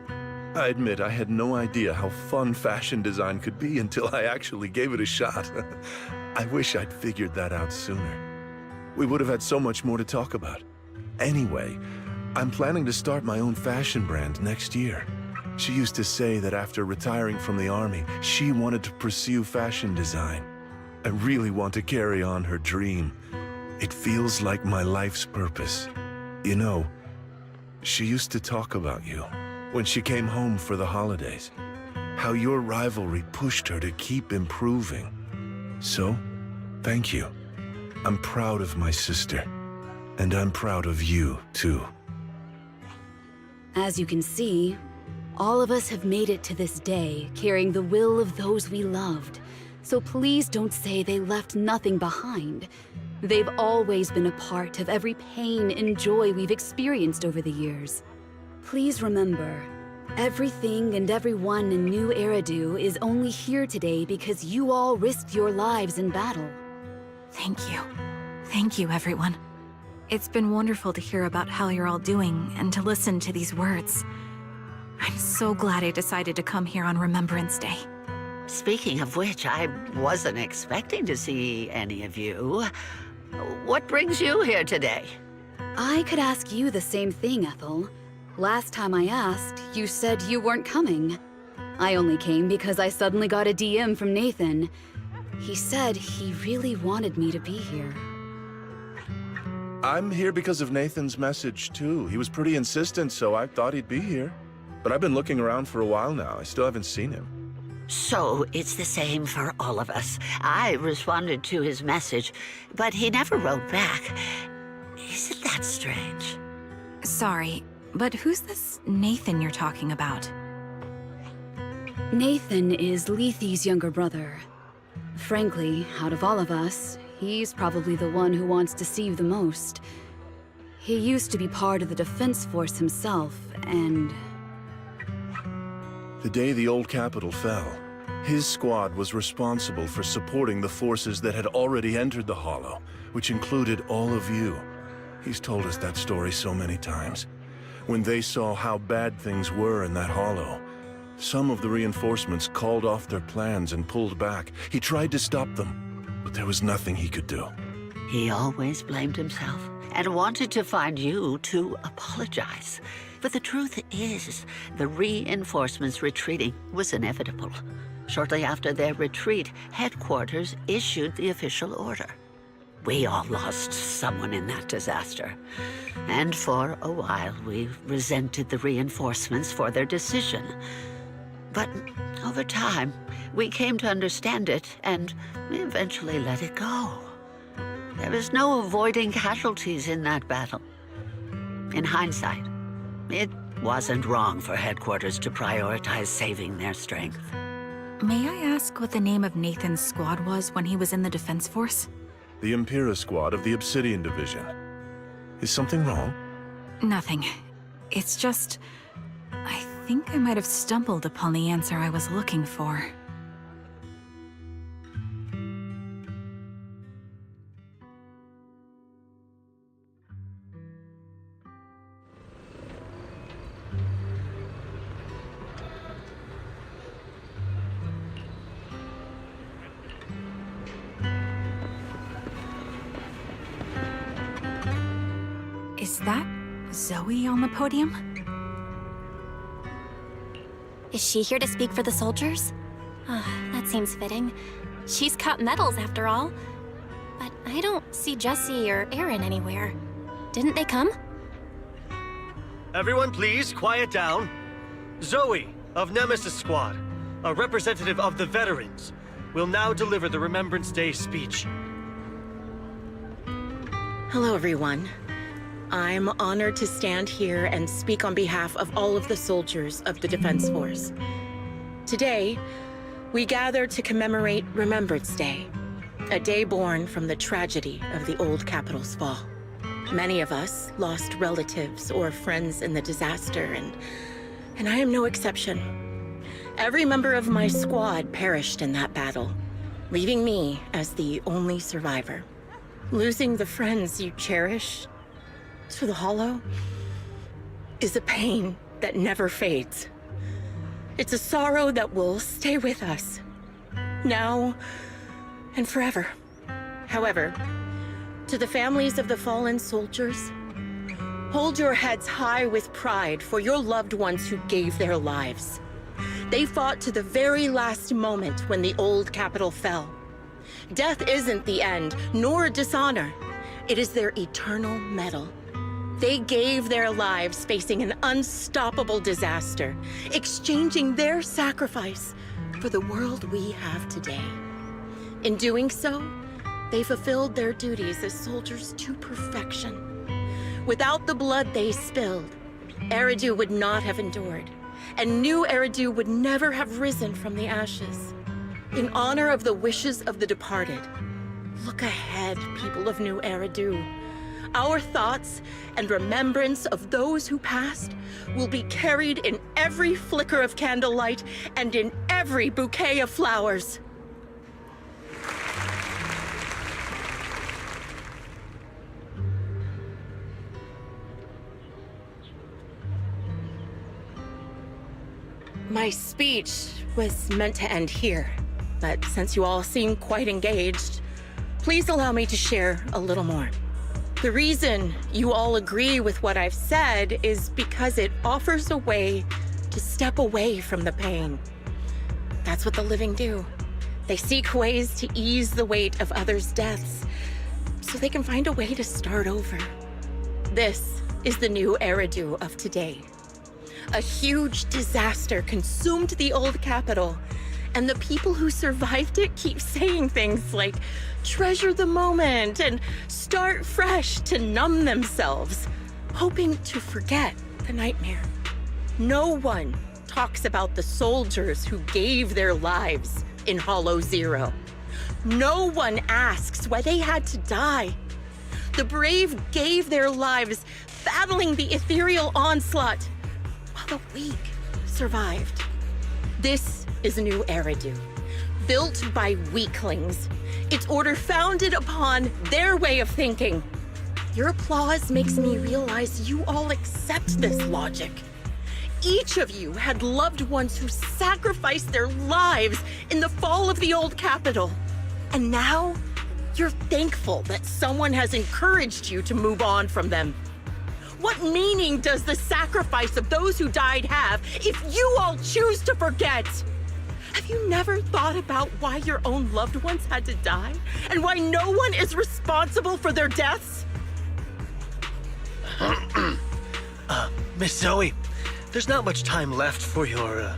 I admit I had no idea how fun fashion design could be until I actually gave it a shot. I wish I'd figured that out sooner. We would have had so much more to talk about. Anyway, I'm planning to start my own fashion brand next year. She used to say that after retiring from the army, she wanted to pursue fashion design. I really want to carry on her dream. It feels like my life's purpose. You know, she used to talk about you when she came home for the holidays. How your rivalry pushed her to keep improving. So, thank you. I'm proud of my sister, and I'm proud of you, too. As you can see, All of us have made it to this day, carrying the will of those we loved. So please don't say they left nothing behind. They've always been a part of every pain and joy we've experienced over the years. Please remember, everything and everyone in New Eridu is only here today because you all risked your lives in battle. Thank you. Thank you, everyone. It's been wonderful to hear about how you're all doing and to listen to these words. I'm so glad I decided to come here on Remembrance Day. Speaking of which, I wasn't expecting to see any of you. What brings you here today? I could ask you the same thing, Ethel. Last time I asked, you said you weren't coming. I only came because I suddenly got a DM from Nathan. He said he really wanted me to be here. I'm here because of Nathan's message, too. He was pretty insistent, so I thought he'd be here. But I've been looking around for a while now. I still haven't seen him. So it's the same for all of us. I responded to his message, but he never wrote back. Isn't that strange? Sorry, but who's this Nathan you're talking about? Nathan is Lethe's younger brother. Frankly, out of all of us, he's probably the one who wants to see you the most. He used to be part of the defense force himself, and... The day the old capital fell, his squad was responsible for supporting the forces that had already entered the Hollow, which included all of you. He's told us that story so many times. When they saw how bad things were in that Hollow, some of the reinforcements called off their plans and pulled back. He tried to stop them, but there was nothing he could do. He always blamed himself and wanted to find you to apologize. But the truth is, the reinforcements retreating was inevitable. Shortly after their retreat, headquarters issued the official order. We all lost someone in that disaster. And for a while, we resented the reinforcements for their decision. But over time, we came to understand it and eventually let it go. There was no avoiding casualties in that battle. In hindsight, it wasn't wrong for headquarters to prioritize saving their strength. May I ask what the name of Nathan's squad was when he was in the defense force? The Impera squad of the Obsidian Division. Is something wrong? Nothing. It's just... I think I might have stumbled upon the answer I was looking for. Is that Zoe on the podium? Is she here to speak for the soldiers? That seems fitting. She's cut medals after all. But I don't see Jesse or Aaron anywhere. Didn't they come? Everyone please, quiet down. Zoe, of Nemesis Squad, a representative of the veterans, will now deliver the Remembrance Day speech. Hello, everyone. I'm honored to stand here and speak on behalf of all of the soldiers of the Defense Force. Today, we gather to commemorate Remembrance Day, a day born from the tragedy of the old capital's fall. Many of us lost relatives or friends in the disaster, and I am no exception. Every member of my squad perished in that battle, leaving me as the only survivor. Losing the friends you cherish to the Hollow is a pain that never fades. It's a sorrow that will stay with us, now and forever. However, to the families of the fallen soldiers, hold your heads high with pride for your loved ones who gave their lives. They fought to the very last moment when the old capital fell. Death isn't the end, nor dishonor. It is their eternal medal. They gave their lives facing an unstoppable disaster, exchanging their sacrifice for the world we have today. In doing so, they fulfilled their duties as soldiers to perfection. Without the blood they spilled, Eridu would not have endured, and New Eridu would never have risen from the ashes. In honor of the wishes of the departed, look ahead, people of New Eridu. Our thoughts and remembrance of those who passed will be carried in every flicker of candlelight and in every bouquet of flowers. My speech was meant to end here, but since you all seem quite engaged, please allow me to share a little more. The reason you all agree with what I've said is because it offers a way to step away from the pain. That's what the living do. They seek ways to ease the weight of others' deaths so they can find a way to start over. This is the New Eridu of today. A huge disaster consumed the old capital, and the people who survived it keep saying things like, treasure the moment and start fresh to numb themselves, hoping to forget the nightmare. No one talks about the soldiers who gave their lives in Hollow Zero. No one asks why they had to die. The brave gave their lives battling the ethereal onslaught, while the weak survived. This is New Eridu, built by weaklings. Its order founded upon their way of thinking. Your applause makes me realize you all accept this logic. Each of you had loved ones who sacrificed their lives in the fall of the old capital. And now, you're thankful that someone has encouraged you to move on from them. What meaning does the sacrifice of those who died have if you all choose to forget? Have you never thought about why your own loved ones had to die? And why no one is responsible for their deaths? Miss Zoe, there's not much time left for your,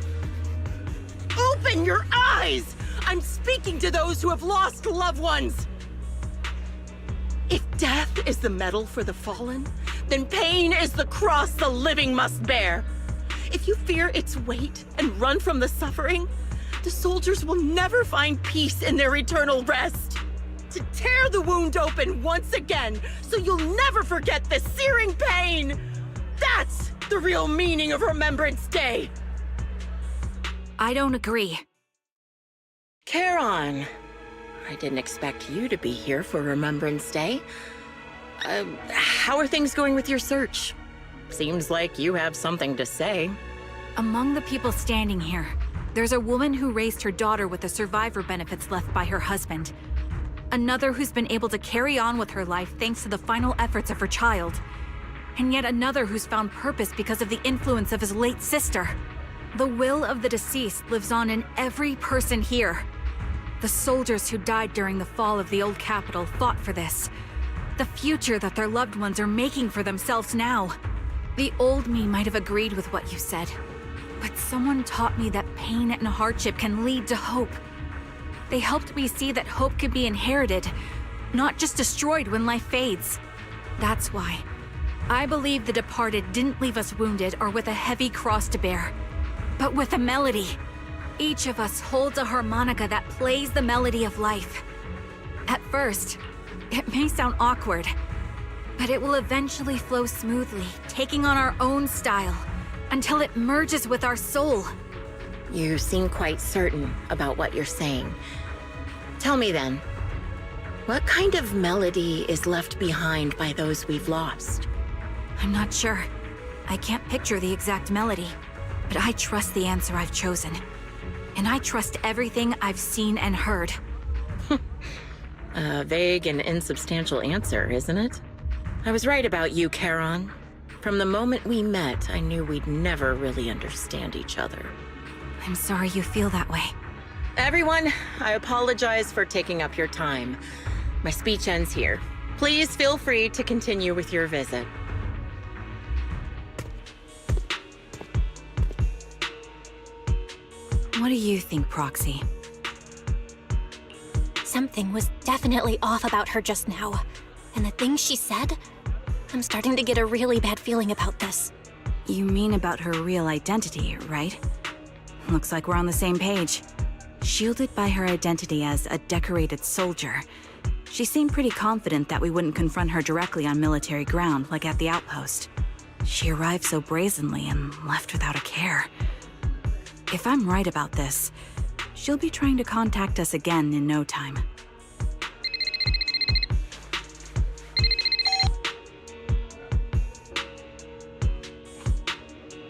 Open your eyes! I'm speaking to those who have lost loved ones! If death is the medal for the fallen, then pain is the cross the living must bear. If you fear its weight and run from the suffering, the soldiers will never find peace in their eternal rest. To tear the wound open once again, so you'll never forget the searing pain! That's the real meaning of Remembrance Day! I don't agree. Charon, I didn't expect you to be here for Remembrance Day. How are things going with your search? Seems like you have something to say. Among the people standing here, there's a woman who raised her daughter with the survivor benefits left by her husband. Another who's been able to carry on with her life thanks to the final efforts of her child. And yet another who's found purpose because of the influence of his late sister. The will of the deceased lives on in every person here. The soldiers who died during the fall of the old capital fought for this. The future that their loved ones are making for themselves now. The old me might have agreed with what you said, but someone taught me that pain and hardship can lead to hope. They helped me see that hope could be inherited, not just destroyed when life fades. That's why I believe the departed didn't leave us wounded or with a heavy cross to bear, but with a melody. Each of us holds a harmonica that plays the melody of life. At first, it may sound awkward, but it will eventually flow smoothly, taking on our own style, until it merges with our soul. You seem quite certain about what you're saying. Tell me then, what kind of melody is left behind by those we've lost? I'm not sure. I can't picture the exact melody, but I trust the answer I've chosen. And I trust everything I've seen and heard. A vague and insubstantial answer, isn't it? I was right about you, Charon. From the moment we met, I knew we'd never really understand each other. I'm sorry you feel that way. Everyone, I apologize for taking up your time. My speech ends here. Please feel free to continue with your visit. What do you think, Proxy? Something was definitely off about her just now. And the things she said? I'm starting to get a really bad feeling about this. You mean about her real identity, right? Looks like we're on the same page. Shielded by her identity as a decorated soldier, she seemed pretty confident that we wouldn't confront her directly on military ground like at the outpost. She arrived so brazenly and left without a care. If I'm right about this, she'll be trying to contact us again in no time.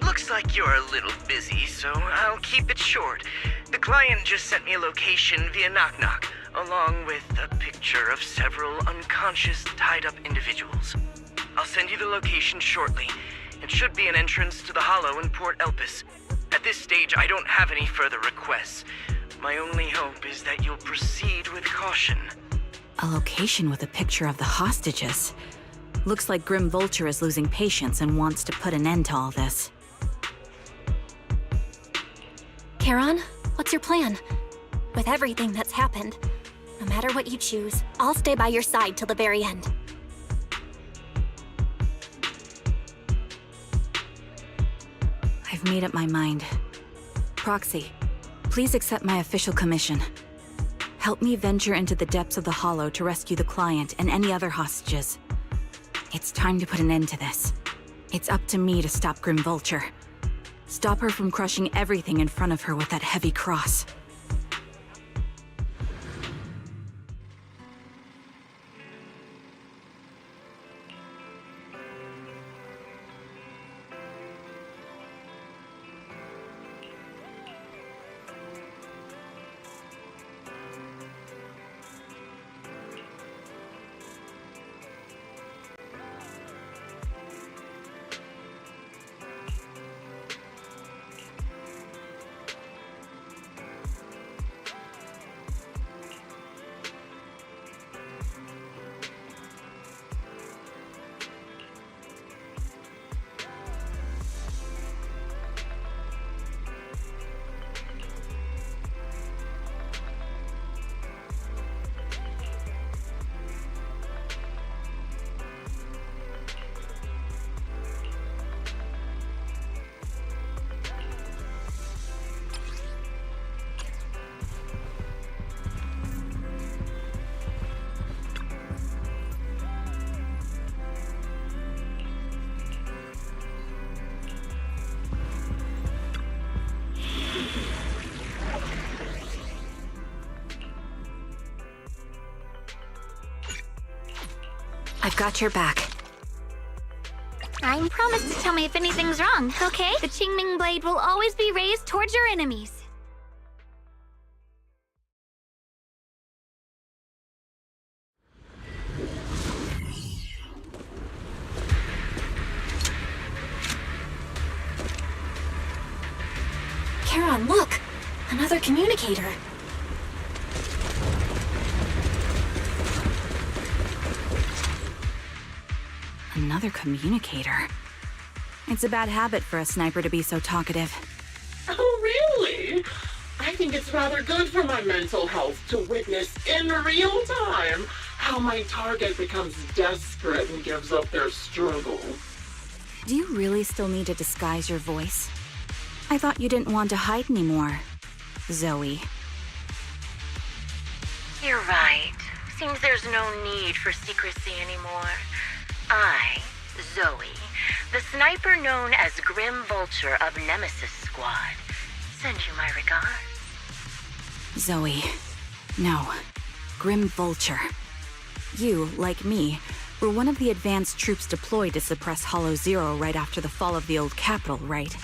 Looks like you're a little busy, so I'll keep it short. The client just sent me a location via Knock Knock, along with a picture of several unconscious, tied-up individuals. I'll send you the location shortly. It should be an entrance to the Hollow in Port Elpis. At this stage, I don't have any further requests. My only hope is that you'll proceed with caution. A location with a picture of the hostages. Looks like Grim Vulture is losing patience and wants to put an end to all this. Charon, what's your plan? With everything that's happened, no matter what you choose, I'll stay by your side till the very end. I've made up my mind. Proxy, please accept my official commission. Help me venture into the depths of the Hollow to rescue the client and any other hostages. It's time to put an end to this. It's up to me to stop Grim Vulture. Stop her from crushing everything in front of her with that heavy cross. I've got your back. I'm promised to tell me if anything's wrong, okay? The Qingming blade will always be raised towards your enemies. Charon, look! Another communicator. Another communicator. It's a bad habit for a sniper to be so talkative. Oh, really? I think it's rather good for my mental health to witness in real time how my target becomes desperate and gives up their struggle. Do you really still need to disguise your voice? I thought you didn't want to hide anymore, Zoe. You're right. Seems there's no need for secrecy anymore. I, Zoe, the sniper known as Grim Vulture of Nemesis Squad, send you my regards. Zoe. No. Grim Vulture. You, like me, were one of the advanced troops deployed to suppress Hollow Zero right after the fall of the old capital, right?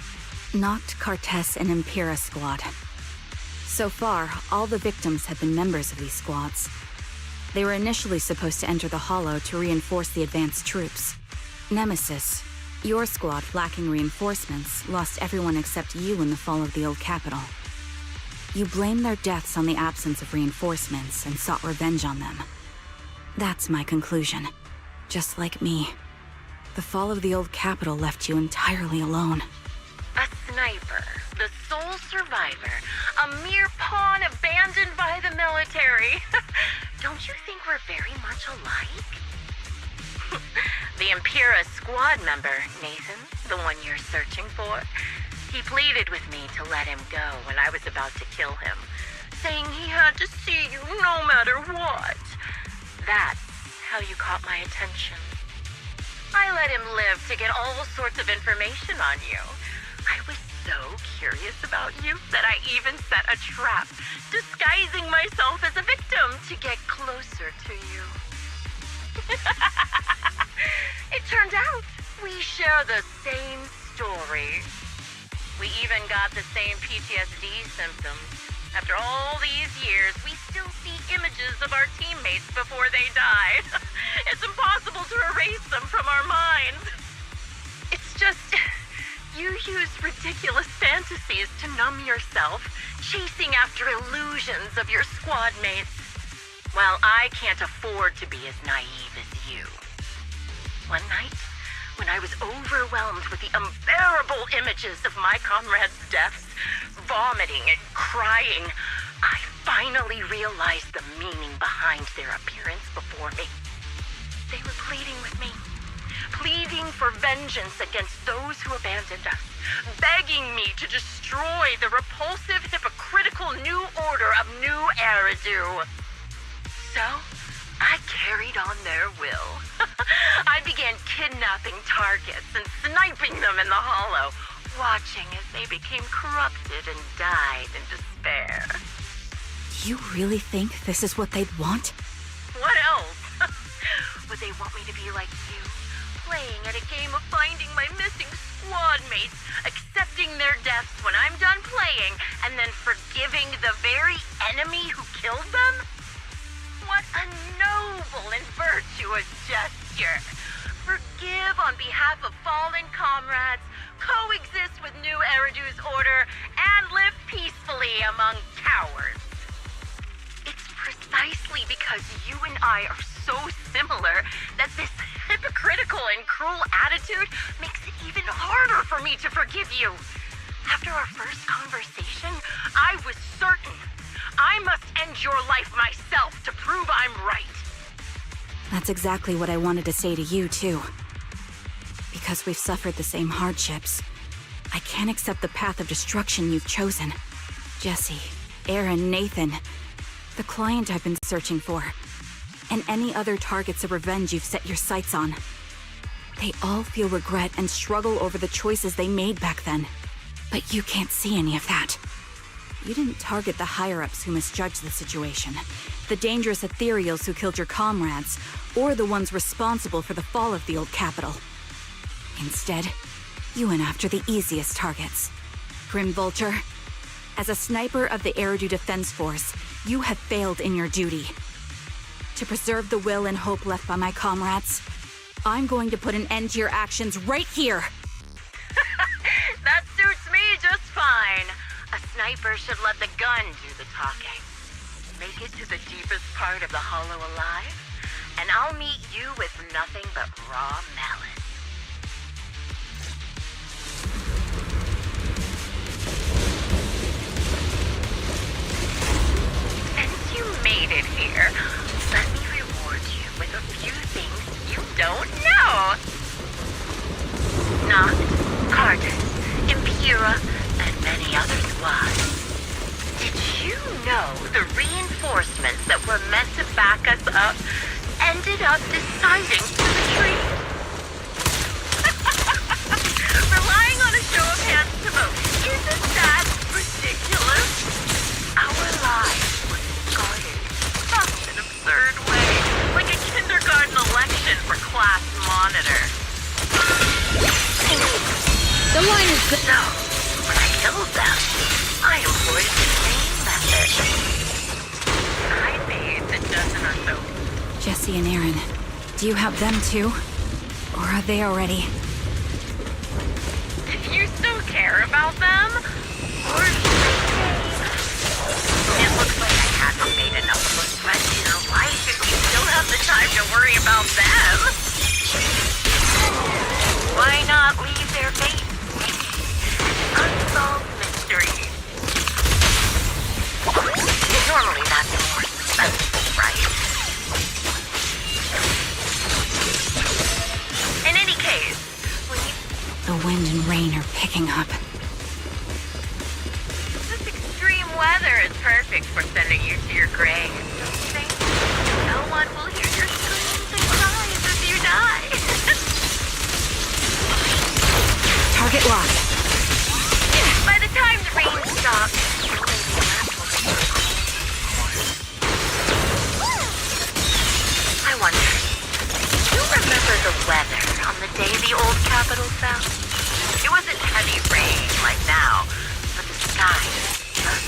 Noct, Cartes, and Impera Squad. So far, all the victims have been members of these squads. They were initially supposed to enter the Hollow to reinforce the advanced troops. Nemesis, your squad, lacking reinforcements, lost everyone except you in the fall of the old capital. You blamed their deaths on the absence of reinforcements and sought revenge on them. That's my conclusion. Just like me. The fall of the old capital left you entirely alone. A sniper, the sole survivor, a mere pawn abandoned by the military. Don't you think we're very much alike? The Impera squad member, Nathan, the one you're searching for, he pleaded with me to let him go when I was about to kill him, saying he had to see you no matter what. That's how you caught my attention. I let him live to get all sorts of information on you. I was so curious about you that I even set a trap, disguising myself as a victim to get closer to you. It turned out we share the same story. We even got the same PTSD symptoms. After all these years, we still see images of our teammates before they die. It's impossible to erase them from our minds. It's just, you use ridiculous fantasies to numb yourself, chasing after illusions of your squad mates. Well, I can't afford to be as naive as you. One night, when I was overwhelmed with the unbearable images of my comrades' deaths, vomiting and crying, I finally realized the meaning behind their appearance before me. They were pleading with me, pleading for vengeance against those who abandoned us, begging me to destroy the repulsive, hypocritical new order of New Eridu. So, I carried on their will. I began kidnapping targets and sniping them in the hollow, watching as they became corrupted and died in despair. You really think this is what they'd want? What else? Would they want me to be like you, playing at a game of finding my missing squad mates, accepting their deaths when I'm done playing, and then forgiving the very enemy who killed them? What a noble and virtuous gesture. Forgive on behalf of fallen comrades, coexist with New Eridu's order, and live peacefully among cowards. It's precisely because you and I are so similar that this hypocritical and cruel attitude makes it even harder for me to forgive you. After our first conversation, I was certain I must end your life myself to prove I'm right. That's exactly what I wanted to say to you, too. Because we've suffered the same hardships, I can't accept the path of destruction you've chosen. Jesse, Aaron, Nathan, the client I've been searching for, and any other targets of revenge you've set your sights on. They all feel regret and struggle over the choices they made back then. But you can't see any of that. You didn't target the higher-ups who misjudged the situation, the dangerous ethereals who killed your comrades, or the ones responsible for the fall of the old capital. Instead, you went after the easiest targets. Grim Vulture, as a sniper of the Eridu Defense Force, you have failed in your duty. To preserve the will and hope left by my comrades, I'm going to put an end to your actions right here! That suits me just fine. A sniper should let the gun do the talking. Make it to the deepest part of the hollow alive, and I'll meet you with nothing but raw melon. Since you made it here, let me reward you with a few things you don't know. Noct, Cardus, Impera, and many other squads. Did you know the reinforcements that were meant to back us up ended up deciding to retreat? Relying on a show of hands to vote, isn't that ridiculous? Our lives were discarded in such an absurd way, like a kindergarten election for class monitor. The line is good. So, when I killed them, I employed the same method. I made a dozen or so. Jesse and Aaron, do you have them too? Or are they already? If you still care about them, or it looks like I haven't made enough of a threat to your life if you still have the time to worry about them. Why not leave their fate? Unsolved mysteries. Normally that's more suspenseful, right? The wind and rain are picking up. This extreme weather is perfect for sending you to your grave. Don't you think? No one will hear your screams and cries as you die. Target locked. By the time the rain stops, I wonder, do you remember the weather on the day the old capital fell? It wasn't heavy rain like now, but the sky was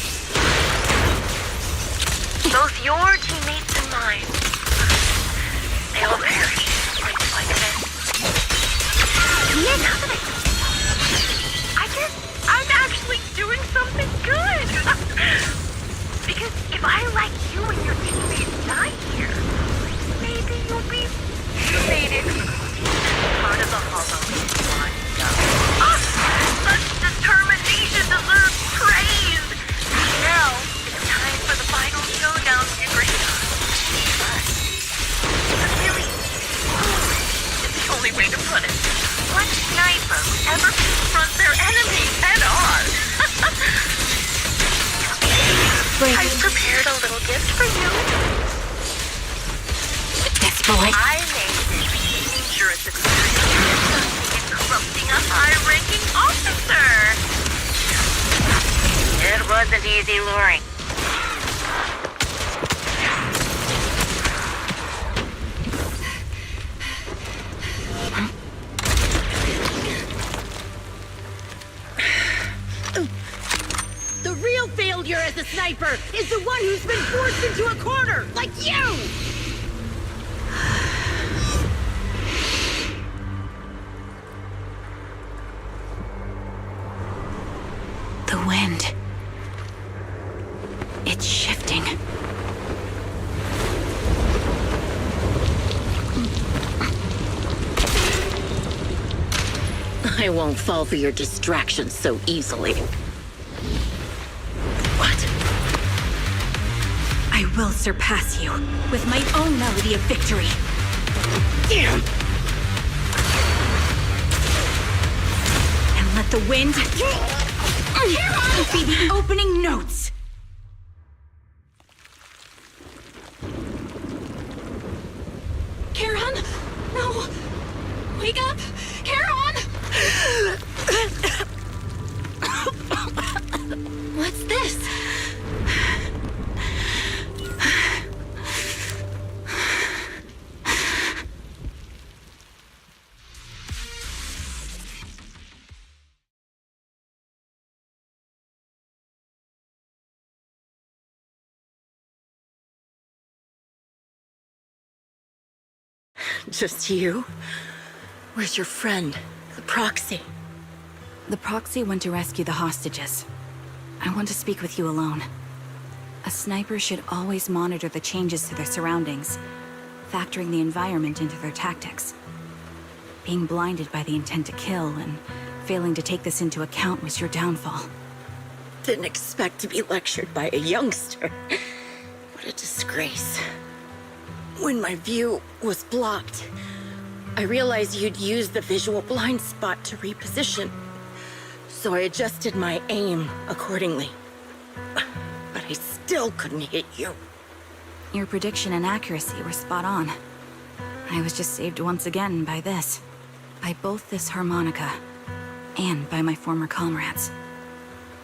both your teammates and mine. They all perished in a place like this. Yeah, now that I guess I'm actually doing something good. Because if I let you and your teammates die here, maybe you'll be cremated, part of the Hollow is one. Such determination deserves praise. Now it's time for the final showdown with your graveyard. But really, it's the only way to put it. What sniper would ever confront their enemy head on? I've prepared a little gift for you. This boy. I made this dangerous experience in corrupting a high-ranking officer. It wasn't easy luring. The real failure as a sniper is the one who's been forced into a corner, like you! The wind. It's shifting. I won't fall for your distractions so easily. What? I will surpass you with my own melody of victory. Damn! And let the wind be the opening notes. Charon? No! Wake up! Charon! What's this? Just you? Where's your friend, the proxy? The proxy went to rescue the hostages. I want to speak with you alone. A sniper should always monitor the changes to their surroundings, factoring the environment into their tactics. Being blinded by the intent to kill and failing to take this into account was your downfall. Didn't expect to be lectured by a youngster. What a disgrace. When my view was blocked, I realized you'd used the visual blind spot to reposition. So I adjusted my aim accordingly. But I still couldn't hit you. Your prediction and accuracy were spot on. I was just saved once again by this. By both this harmonica, and by my former comrades.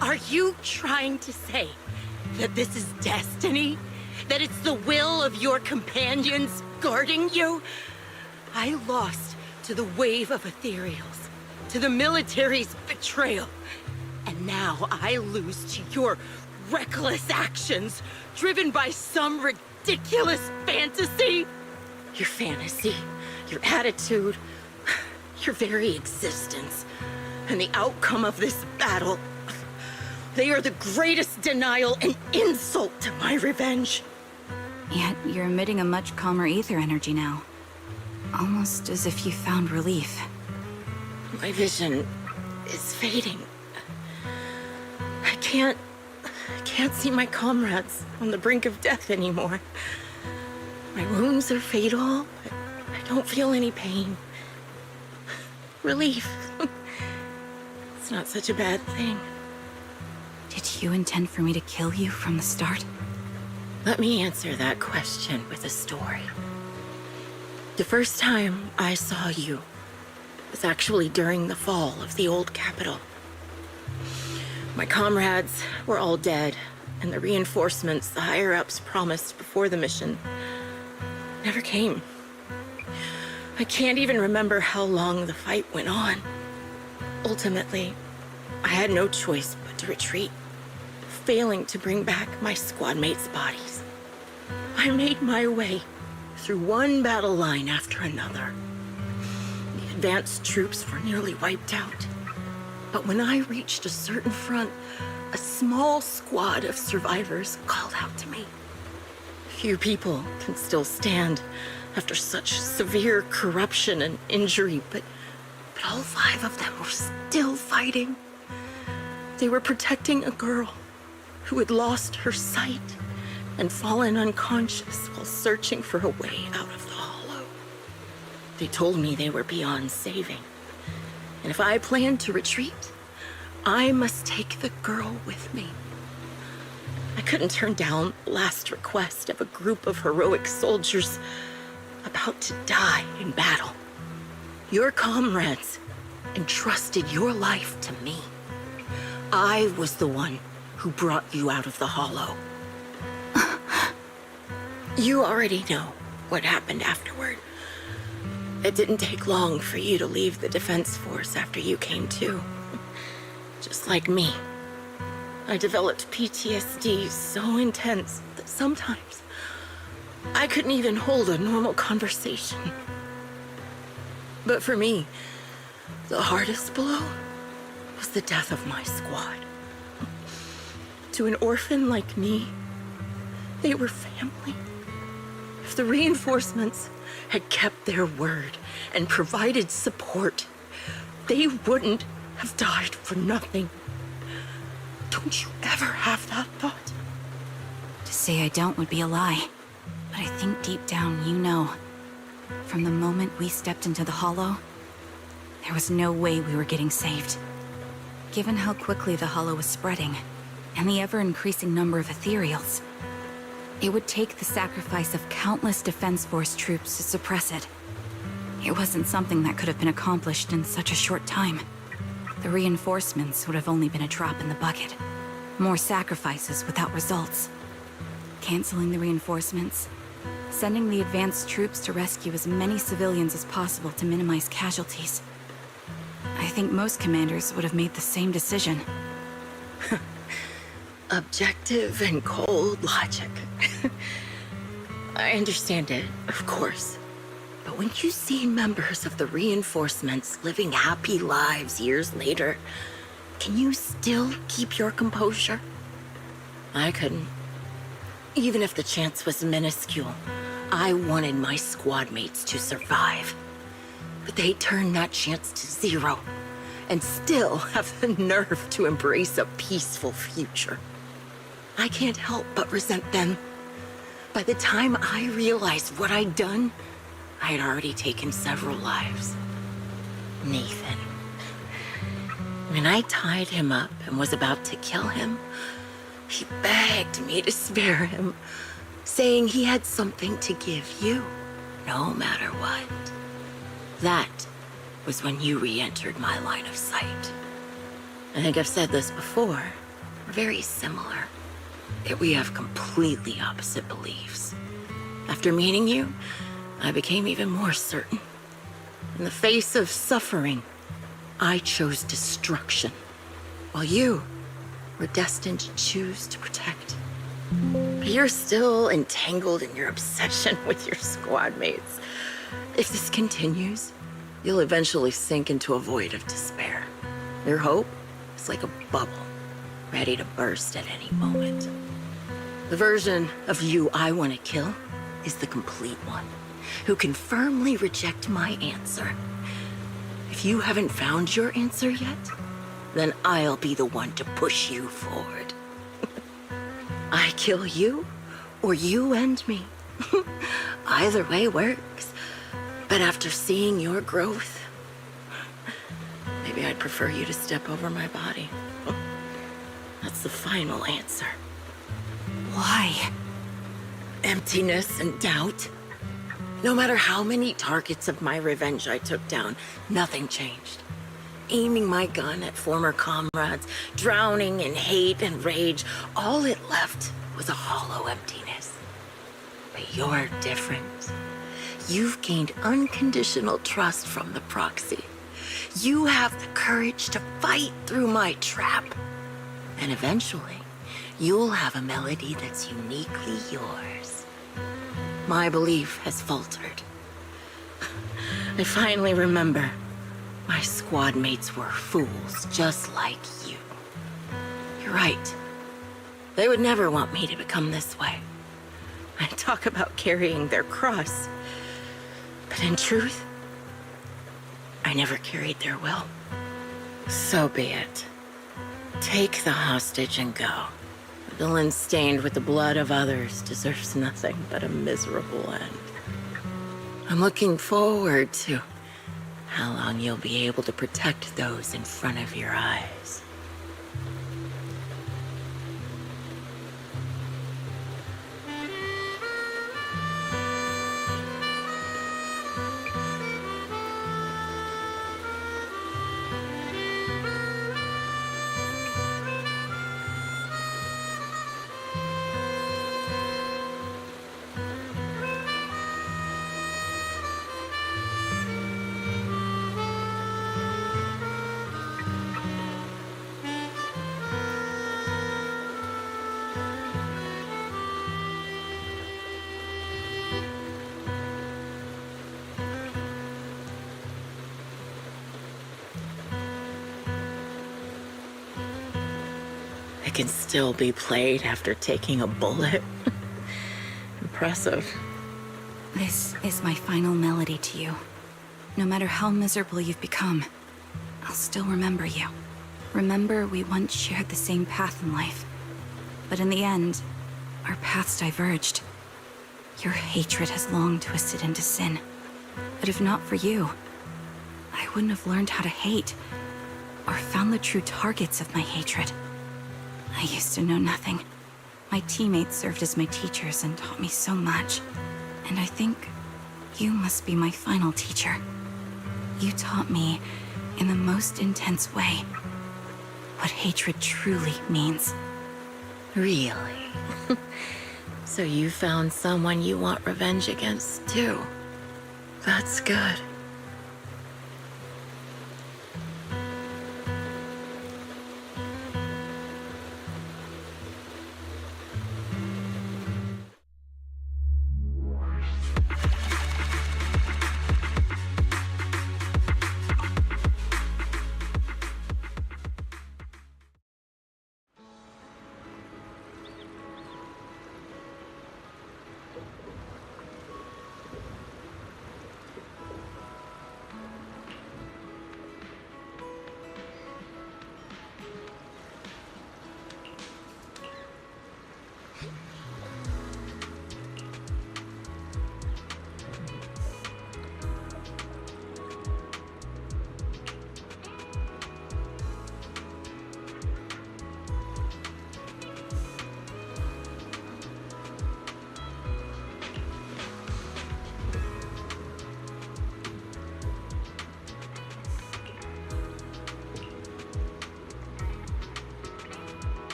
Are you trying to say that this is destiny? That it's the will of your companions guarding you? I lost to the wave of ethereals, to the military's betrayal. And now I lose to your reckless actions, driven by some ridiculous fantasy. Your fantasy, your attitude, your very existence, and the outcome of this battle. They are the greatest denial and insult to my revenge. Yet you're emitting a much calmer ether energy now. Almost as if you found relief. My vision is fading. I can't see my comrades on the brink of death anymore. My wounds are fatal, but I don't feel any pain. Relief. It's not such a bad thing. Did you intend for me to kill you from the start? Let me answer that question with a story. The first time I saw you was actually during the fall of the old capital. My comrades were all dead, and the reinforcements the higher-ups promised before the mission never came. I can't even remember how long the fight went on. Ultimately, I had no choice but to retreat, failing to bring back my squad mates' bodies. I made my way through one battle line after another. The advanced troops were nearly wiped out. But when I reached a certain front, a small squad of survivors called out to me. Few people can still stand after such severe corruption and injury, but all 5 of them were still fighting. They were protecting a girl who had lost her sight and fallen unconscious while searching for a way out of the hollow. They told me they were beyond saving, and if I planned to retreat, I must take the girl with me. I couldn't turn down the last request of a group of heroic soldiers about to die in battle. Your comrades entrusted your life to me. I was the one who brought you out of the hollow. You already know what happened afterward. It didn't take long for you to leave the Defense Force after you came to. Just like me. I developed PTSD so intense that sometimes I couldn't even hold a normal conversation. But for me, the hardest blow was the death of my squad. To an orphan like me, they were family. If the reinforcements had kept their word and provided support, they wouldn't have died for nothing. Don't you ever have that thought? To say I don't would be a lie. But I think deep down you know. From the moment we stepped into the hollow, there was no way we were getting saved. Given how quickly the hollow was spreading, and the ever-increasing number of ethereals, it would take the sacrifice of countless Defense Force troops to suppress it. It wasn't something that could have been accomplished in such a short time. The reinforcements would have only been a drop in the bucket. More sacrifices without results. Canceling the reinforcements, sending the advanced troops to rescue as many civilians as possible to minimize casualties. I think most commanders would have made the same decision. Objective and cold logic. I understand it, of course. But when you see members of the reinforcements living happy lives years later, can you still keep your composure? I couldn't. Even if the chance was minuscule, I wanted my squad mates to survive. But they turned that chance to 0, and still have the nerve to embrace a peaceful future. I can't help but resent them. By the time I realized what I'd done, I had already taken several lives. Nathan. When I tied him up and was about to kill him, he begged me to spare him, saying he had something to give you, no matter what. That was when you re-entered my line of sight. I think I've said this before. We're very similar, yet we have completely opposite beliefs. After meeting you, I became even more certain. In the face of suffering, I chose destruction, while you were destined to choose to protect. But you're still entangled in your obsession with your squad mates. If this continues, you'll eventually sink into a void of despair. Your hope is like a bubble, ready to burst at any moment. The version of you I want to kill is the complete one, who can firmly reject my answer. If you haven't found your answer yet, then I'll be the one to push you forward. I kill you, or you end me. Either way works. But after seeing your growth, I maybe I'd prefer you to step over my body. That's the final answer. Why? Emptiness and doubt. No matter how many targets of my revenge I took down, nothing changed. Aiming my gun at former comrades, drowning in hate and rage, all it left was a hollow emptiness. But you're different. You've gained unconditional trust from the proxy. You have the courage to fight through my trap. And eventually, you'll have a melody that's uniquely yours. My belief has faltered. I finally remember. My squad mates were fools, just like you. You're right. They would never want me to become this way. I talk about carrying their cross. But in truth, I never carried their will. So be it. Take the hostage and go. A villain stained with the blood of others deserves nothing but a miserable end. I'm looking forward to how long you'll be able to protect those in front of your eyes. Can still be played after taking a bullet. Impressive. This is my final melody to you. No matter how miserable you've become, I'll still remember you. Remember we once shared the same path in life. But in the end, our paths diverged. Your hatred has long twisted into sin. But if not for you, I wouldn't have learned how to hate, or found the true targets of my hatred. I used to know nothing. My teammates served as my teachers and taught me so much. And I think you must be my final teacher. You taught me, in the most intense way, what hatred truly means. Really? So you found someone you want revenge against, too. That's good.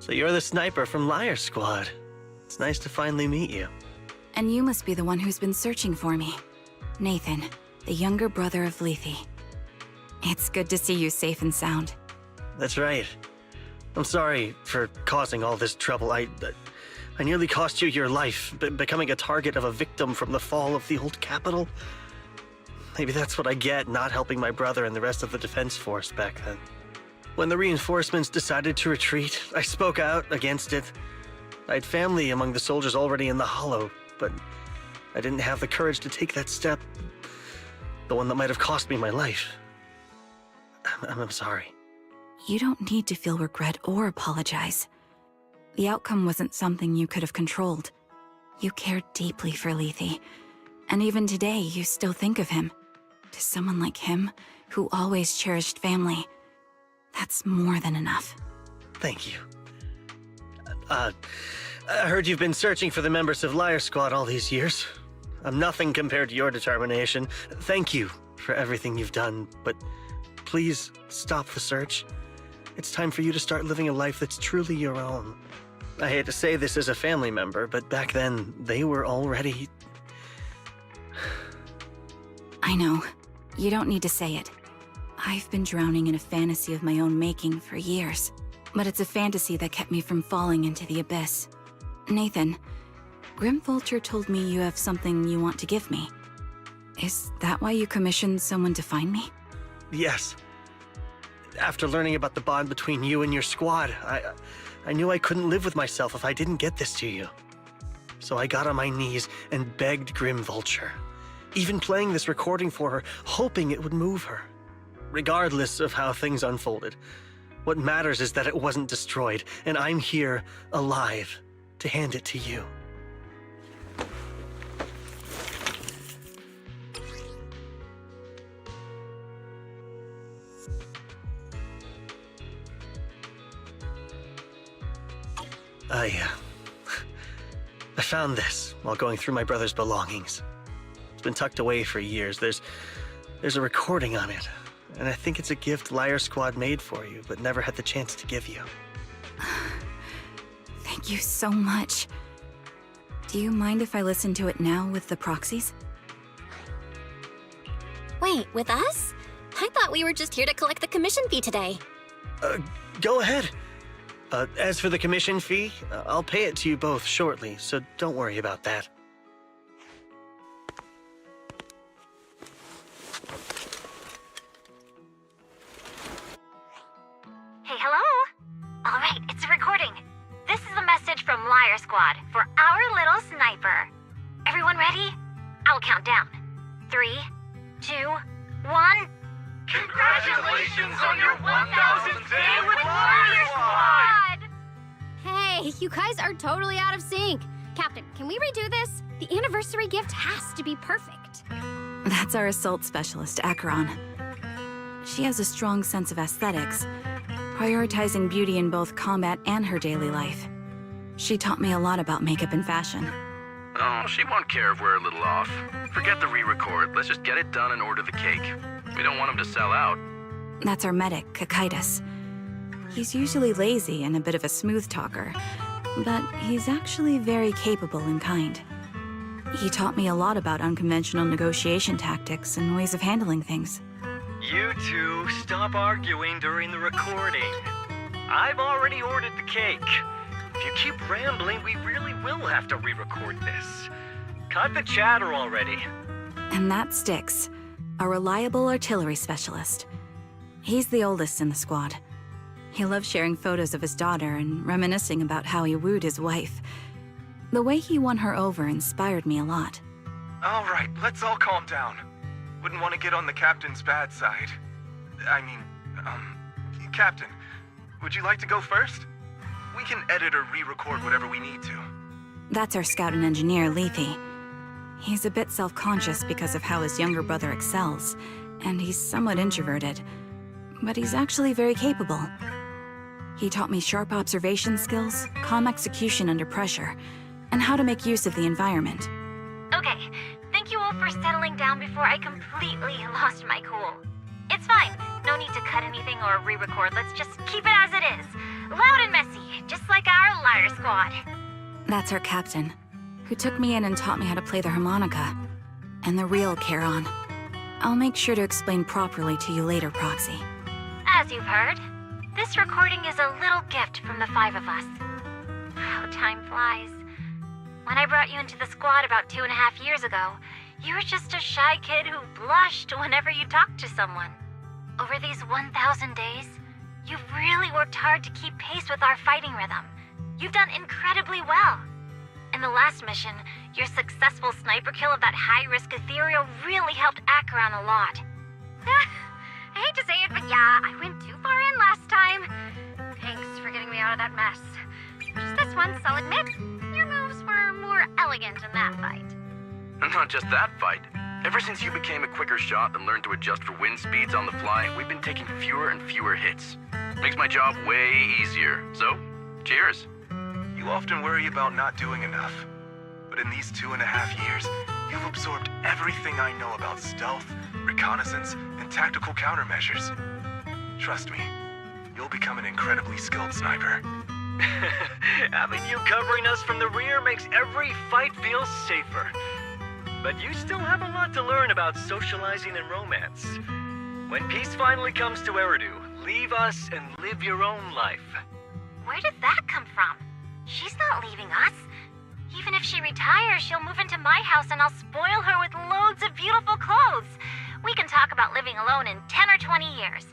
So you're the sniper from Liar Squad. It's nice to finally meet you. And you must be the one who's been searching for me. Nathan, the younger brother of Lethe. It's good to see you safe and sound. That's right. I'm sorry for causing all this trouble. I nearly cost you your life, becoming a target of a victim from the fall of the old capital. Maybe that's what I get not helping my brother and the rest of the defense force back then. When the reinforcements decided to retreat, I spoke out against it. I had family among the soldiers already in the Hollow, but I didn't have the courage to take that step. The one that might have cost me my life. I'm sorry. You don't need to feel regret or apologize. The outcome wasn't something you could have controlled. You cared deeply for Lethe, and even today you still think of him. To someone like him, who always cherished family, that's more than enough. Thank you. I heard you've been searching for the members of Liar Squad all these years. I'm nothing compared to your determination. Thank you for everything you've done, but please stop the search. It's time for you to start living a life that's truly your own. I hate to say this as a family member, but back then, they were already... I know. You don't need to say it. I've been drowning in a fantasy of my own making for years, but it's a fantasy that kept me from falling into the abyss. Nathan, Grim Vulture told me you have something you want to give me. Is that why you commissioned someone to find me? Yes. After learning about the bond between you and your squad, I knew I couldn't live with myself if I didn't get this to you. So I got on my knees and begged Grim Vulture, even playing this recording for her, hoping it would move her. Regardless of how things unfolded, what matters is that it wasn't destroyed, and I'm here, alive, to hand it to you. I found this while going through my brother's belongings. It's been tucked away for years. There's a recording on it, and I think it's a gift Liar Squad made for you, but never had the chance to give you. Thank you so much. Do you mind if I listen to it now with the proxies? Wait, with us? I thought we were just here to collect the commission fee today. Go ahead. As for the commission fee, I'll pay it to you both shortly, so don't worry about that. Hey, hello? All right, it's a recording. This is a message from Liar Squad for our little sniper. Everyone ready? I'll count down. 3, 2, 1. Congratulations on your 1000th day with Liar Squad! Hey, you guys are totally out of sync. Captain, can we redo this? The anniversary gift has to be perfect. That's our assault specialist, Acheron. She has a strong sense of aesthetics, prioritizing beauty in both combat and her daily life. She taught me a lot about makeup and fashion. Oh, she won't care if we're a little off. Forget the re-record. Let's just get it done and order the cake. We don't want him to sell out. That's our medic, Kakaitis. He's usually lazy and a bit of a smooth talker, but he's actually very capable and kind. He taught me a lot about unconventional negotiation tactics and ways of handling things. You two, stop arguing during the recording. I've already ordered the cake. If you keep rambling, we really will have to re-record this. Cut the chatter already. And that's Styx, a reliable artillery specialist. He's the oldest in the squad. He loves sharing photos of his daughter and reminiscing about how he wooed his wife. The way he won her over inspired me a lot. All right, let's all calm down. Wouldn't want to get on the captain's bad side. Captain, would you like to go first? We can edit or re-record whatever we need to. That's our scout and engineer, Lethe. He's a bit self-conscious because of how his younger brother excels, and he's somewhat introverted. But he's actually very capable. He taught me sharp observation skills, calm execution under pressure, and how to make use of the environment. Okay, thank you all for settling down before I completely lost my cool. It's fine. No need to cut anything or re-record. Let's just keep it as it is. Loud and messy, just like our liar squad. That's our captain, who took me in and taught me how to play the harmonica. And the real Charon. I'll make sure to explain properly to you later, Proxy. As you've heard, this recording is a little gift from the 5 of us. How time flies. When I brought you into the squad about 2.5 years ago, you were just a shy kid who blushed whenever you talked to someone. Over these 1,000 days, you've really worked hard to keep pace with our fighting rhythm. You've done incredibly well. In the last mission, your successful sniper kill of that high-risk ethereal really helped Acheron a lot. I hate to say it, but yeah, I went too far in last time. Thanks for getting me out of that mess. Just this once, I'll admit, your moves were more elegant in that fight. And not just that fight. Ever since you became a quicker shot and learned to adjust for wind speeds on the fly, we've been taking fewer and fewer hits. Makes my job way easier. So, cheers. You often worry about not doing enough. But in these 2.5 years, you've absorbed everything I know about stealth, reconnaissance, and tactical countermeasures. Trust me, you'll become an incredibly skilled sniper. Having you covering us from the rear makes every fight feel safer. But you still have a lot to learn about socializing and romance. When peace finally comes to Eridu, leave us and live your own life. Where did that come from? She's not leaving us. Even if she retires, she'll move into my house and I'll spoil her with loads of beautiful clothes. We can talk about living alone in 10 or 20 years.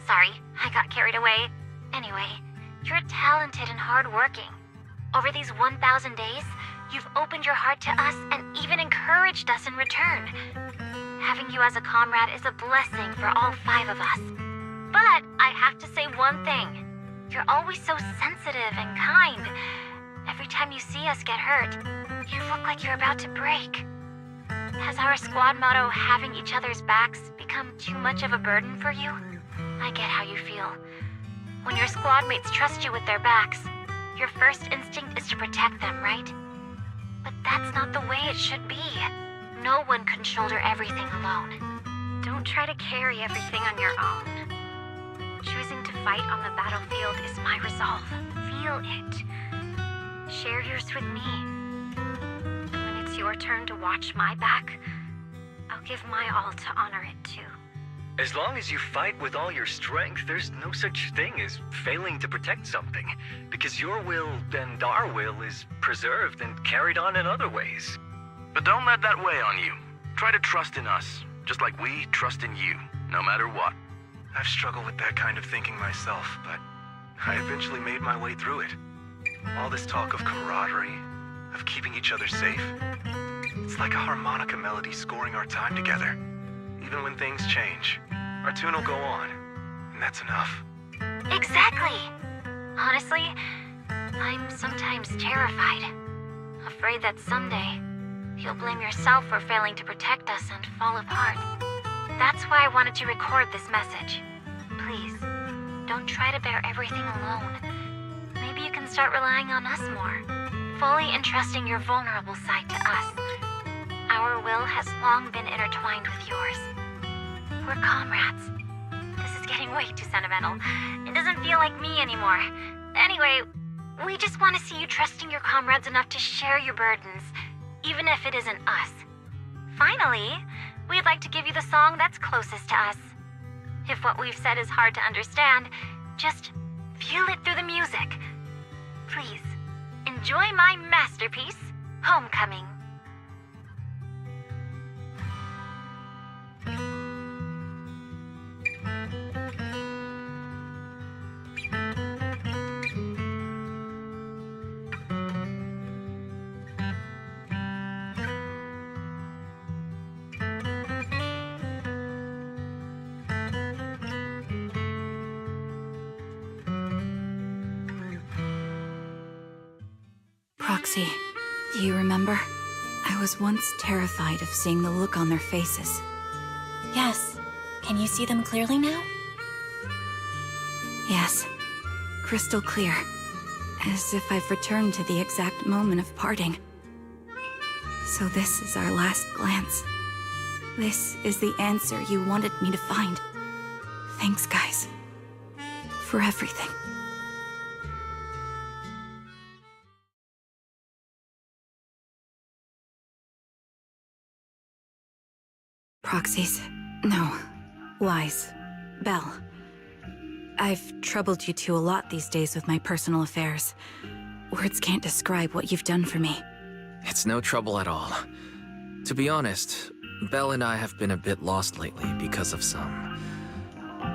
Sorry, I got carried away. Anyway, you're talented and hardworking. Over these 1,000 days, you've opened your heart to us and even encouraged us in return. Having you as a comrade is a blessing for all 5 of us. But I have to say one thing. You're always so sensitive and kind. Every time you see us get hurt, you look like you're about to break. Has our squad motto, having each other's backs, become too much of a burden for you? I get how you feel. When your squad mates trust you with their backs, your first instinct is to protect them, right? But that's not the way it should be. No one can shoulder everything alone. Don't try to carry everything on your own. Choosing to fight on the battlefield is my resolve. Feel it. Share yours with me. And when it's your turn to watch my back, I'll give my all to honor it too. As long as you fight with all your strength, there's no such thing as failing to protect something, because your will and our will is preserved and carried on in other ways. But don't let that weigh on you. Try to trust in us, just like we trust in you, no matter what. I've struggled with that kind of thinking myself, but I eventually made my way through it. All this talk of camaraderie, of keeping each other safe, it's like a harmonica melody scoring our time together. Even when things change, our tune will go on, and that's enough. Exactly! Honestly, I'm sometimes terrified. Afraid that someday, you'll blame yourself for failing to protect us and fall apart. That's why I wanted to record this message. Please, don't try to bear everything alone. Maybe you can start relying on us more, fully entrusting your vulnerable side to us. Our will has long been intertwined with yours. We're comrades. This is getting way too sentimental. It doesn't feel like me anymore. Anyway, we just want to see you trusting your comrades enough to share your burdens, even if it isn't us. Finally, we'd like to give you the song that's closest to us. If what we've said is hard to understand, just feel it through the music. Please, enjoy my masterpiece, Homecoming. Proxy, do you remember? I was once terrified of seeing the look on their faces. Yes. Can you see them clearly now? Yes. Crystal clear. As if I've returned to the exact moment of parting. So this is our last glance. This is the answer you wanted me to find. Thanks, guys. for everything. Proxies. No. Lies. Belle. I've troubled you two a lot these days with my personal affairs. Words can't describe what you've done for me. It's no trouble at all. To be honest, Belle and I have been a bit lost lately because of some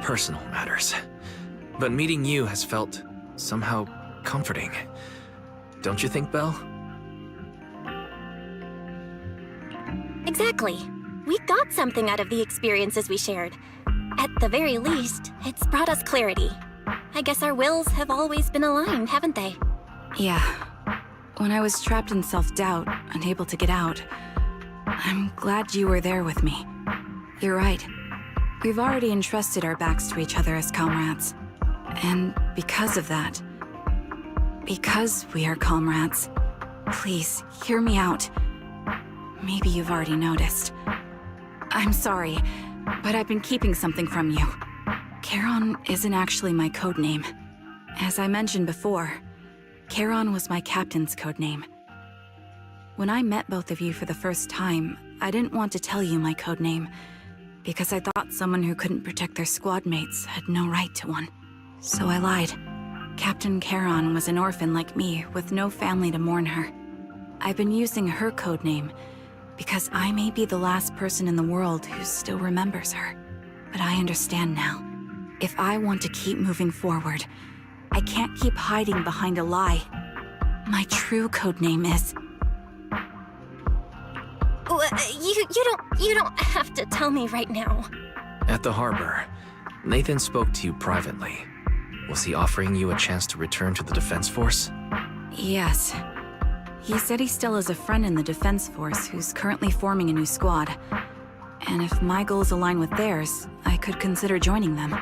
personal matters. But meeting you has felt somehow comforting. Don't you think, Belle? Exactly. We got something out of the experiences we shared. At the very least, it's brought us clarity. I guess our wills have always been aligned, haven't they? Yeah. When I was trapped in self-doubt, unable to get out, I'm glad you were there with me. You're right. We've already entrusted our backs to each other as comrades. And because of that, because we are comrades, please, hear me out. Maybe you've already noticed. I'm sorry, but I've been keeping something from you. Charon isn't actually my code name. As I mentioned before, Charon was my captain's code name. When I met both of you for the first time, I didn't want to tell you my code name, because I thought someone who couldn't protect their squad mates had no right to one. So I lied. Captain Charon was an orphan like me, with no family to mourn her. I've been using her code name because I may be the last person in the world who still remembers her. But I understand now. If I want to keep moving forward, I can't keep hiding behind a lie. My true code name is... You don't have to tell me right now. At the harbor, Nathan spoke to you privately. Was he offering you a chance to return to the Defense Force? Yes. He said he still has a friend in the Defense Force who's currently forming a new squad. And if my goals align with theirs, I could consider joining them.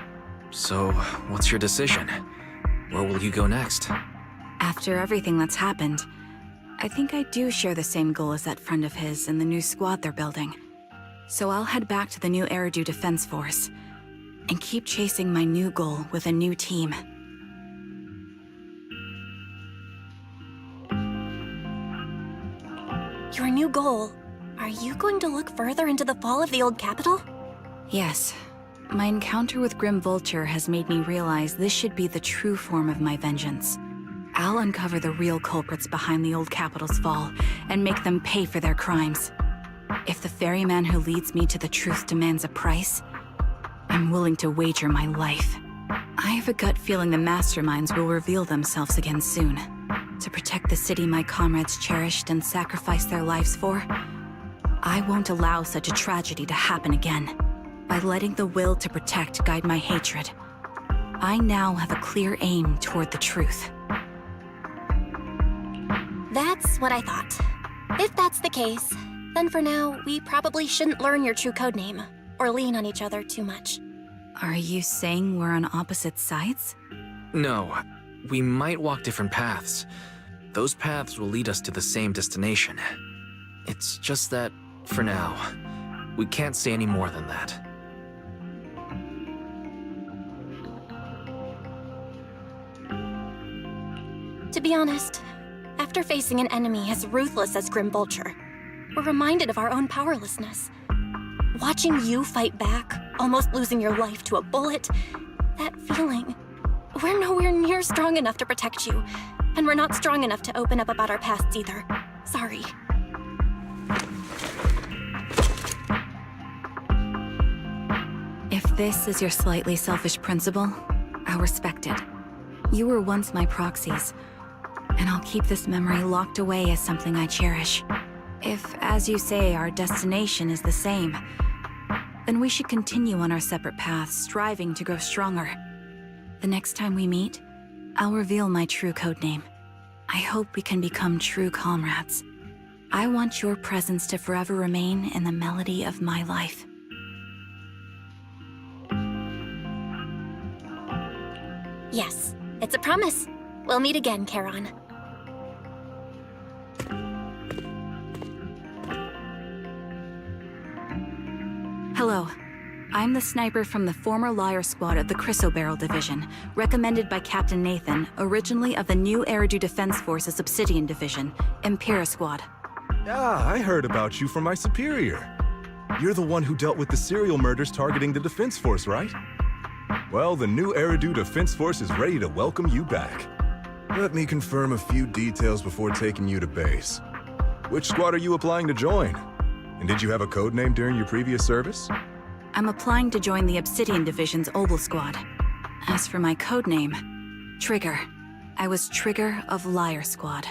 So, what's your decision? Where will you go next? After everything that's happened, I think I do share the same goal as that friend of his in the new squad they're building. So I'll head back to the new Eridu Defense Force and keep chasing my new goal with a new team. Your new goal? Are you going to look further into the fall of the old capital? Yes. My encounter with Grim Vulture has made me realize this should be the true form of my vengeance. I'll uncover the real culprits behind the old capital's fall and make them pay for their crimes. If the ferryman who leads me to the truth demands a price, I'm willing to wager my life. I have a gut feeling the masterminds will reveal themselves again soon. To protect the city my comrades cherished and sacrificed their lives for, I won't allow such a tragedy to happen again. By letting the will to protect guide my hatred, I now have a clear aim toward the truth. That's what I thought. If that's the case, then for now, we probably shouldn't learn your true codename, or lean on each other too much. Are you saying we're on opposite sides? No. We might walk different paths. Those paths will lead us to the same destination. It's just that, for now, we can't say any more than that. To be honest, after facing an enemy as ruthless as Grim Vulture, we're reminded of our own powerlessness. Watching you fight back, almost losing your life to a bullet, that feeling... We're nowhere near strong enough to protect you, and we're not strong enough to open up about our pasts either. Sorry. If this is your slightly selfish principle, I'll respect it. You were once my proxies, and I'll keep this memory locked away as something I cherish. If, as you say, our destination is the same, then we should continue on our separate paths, striving to grow stronger. The next time we meet, I'll reveal my true codename. I hope we can become true comrades. I want your presence to forever remain in the melody of my life. Yes, it's a promise. We'll meet again, Charon. Hello. I'm the sniper from the former Liar Squad of the Chrysoberyl Division, recommended by Captain Nathan, originally of the new Eridu Defense Force's Obsidian Division, Impera Squad. Ah, I heard about you from my superior. You're the one who dealt with the serial murders targeting the Defense Force, right? Well, the new Eridu Defense Force is ready to welcome you back. Let me confirm a few details before taking you to base. Which squad are you applying to join? And did you have a code name during your previous service? I'm applying to join the Obsidian Division's Obel Squad. As for my codename, Trigger. I was Trigger of Liar Squad.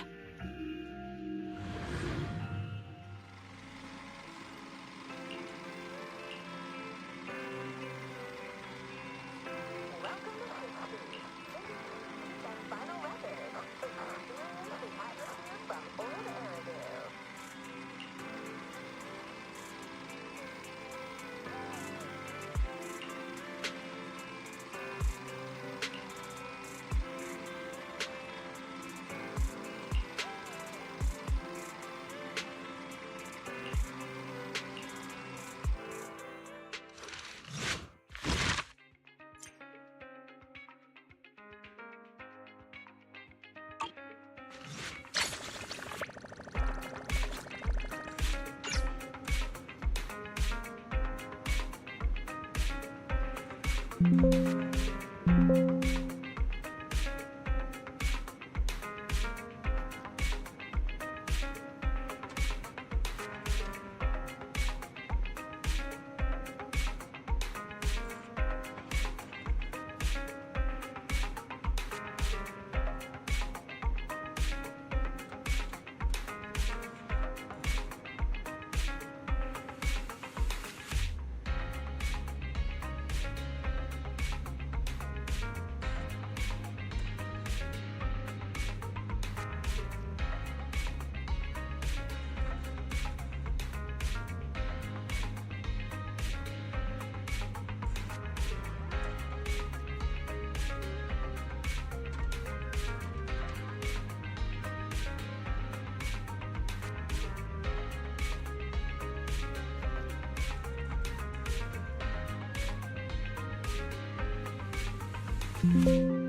Thank you.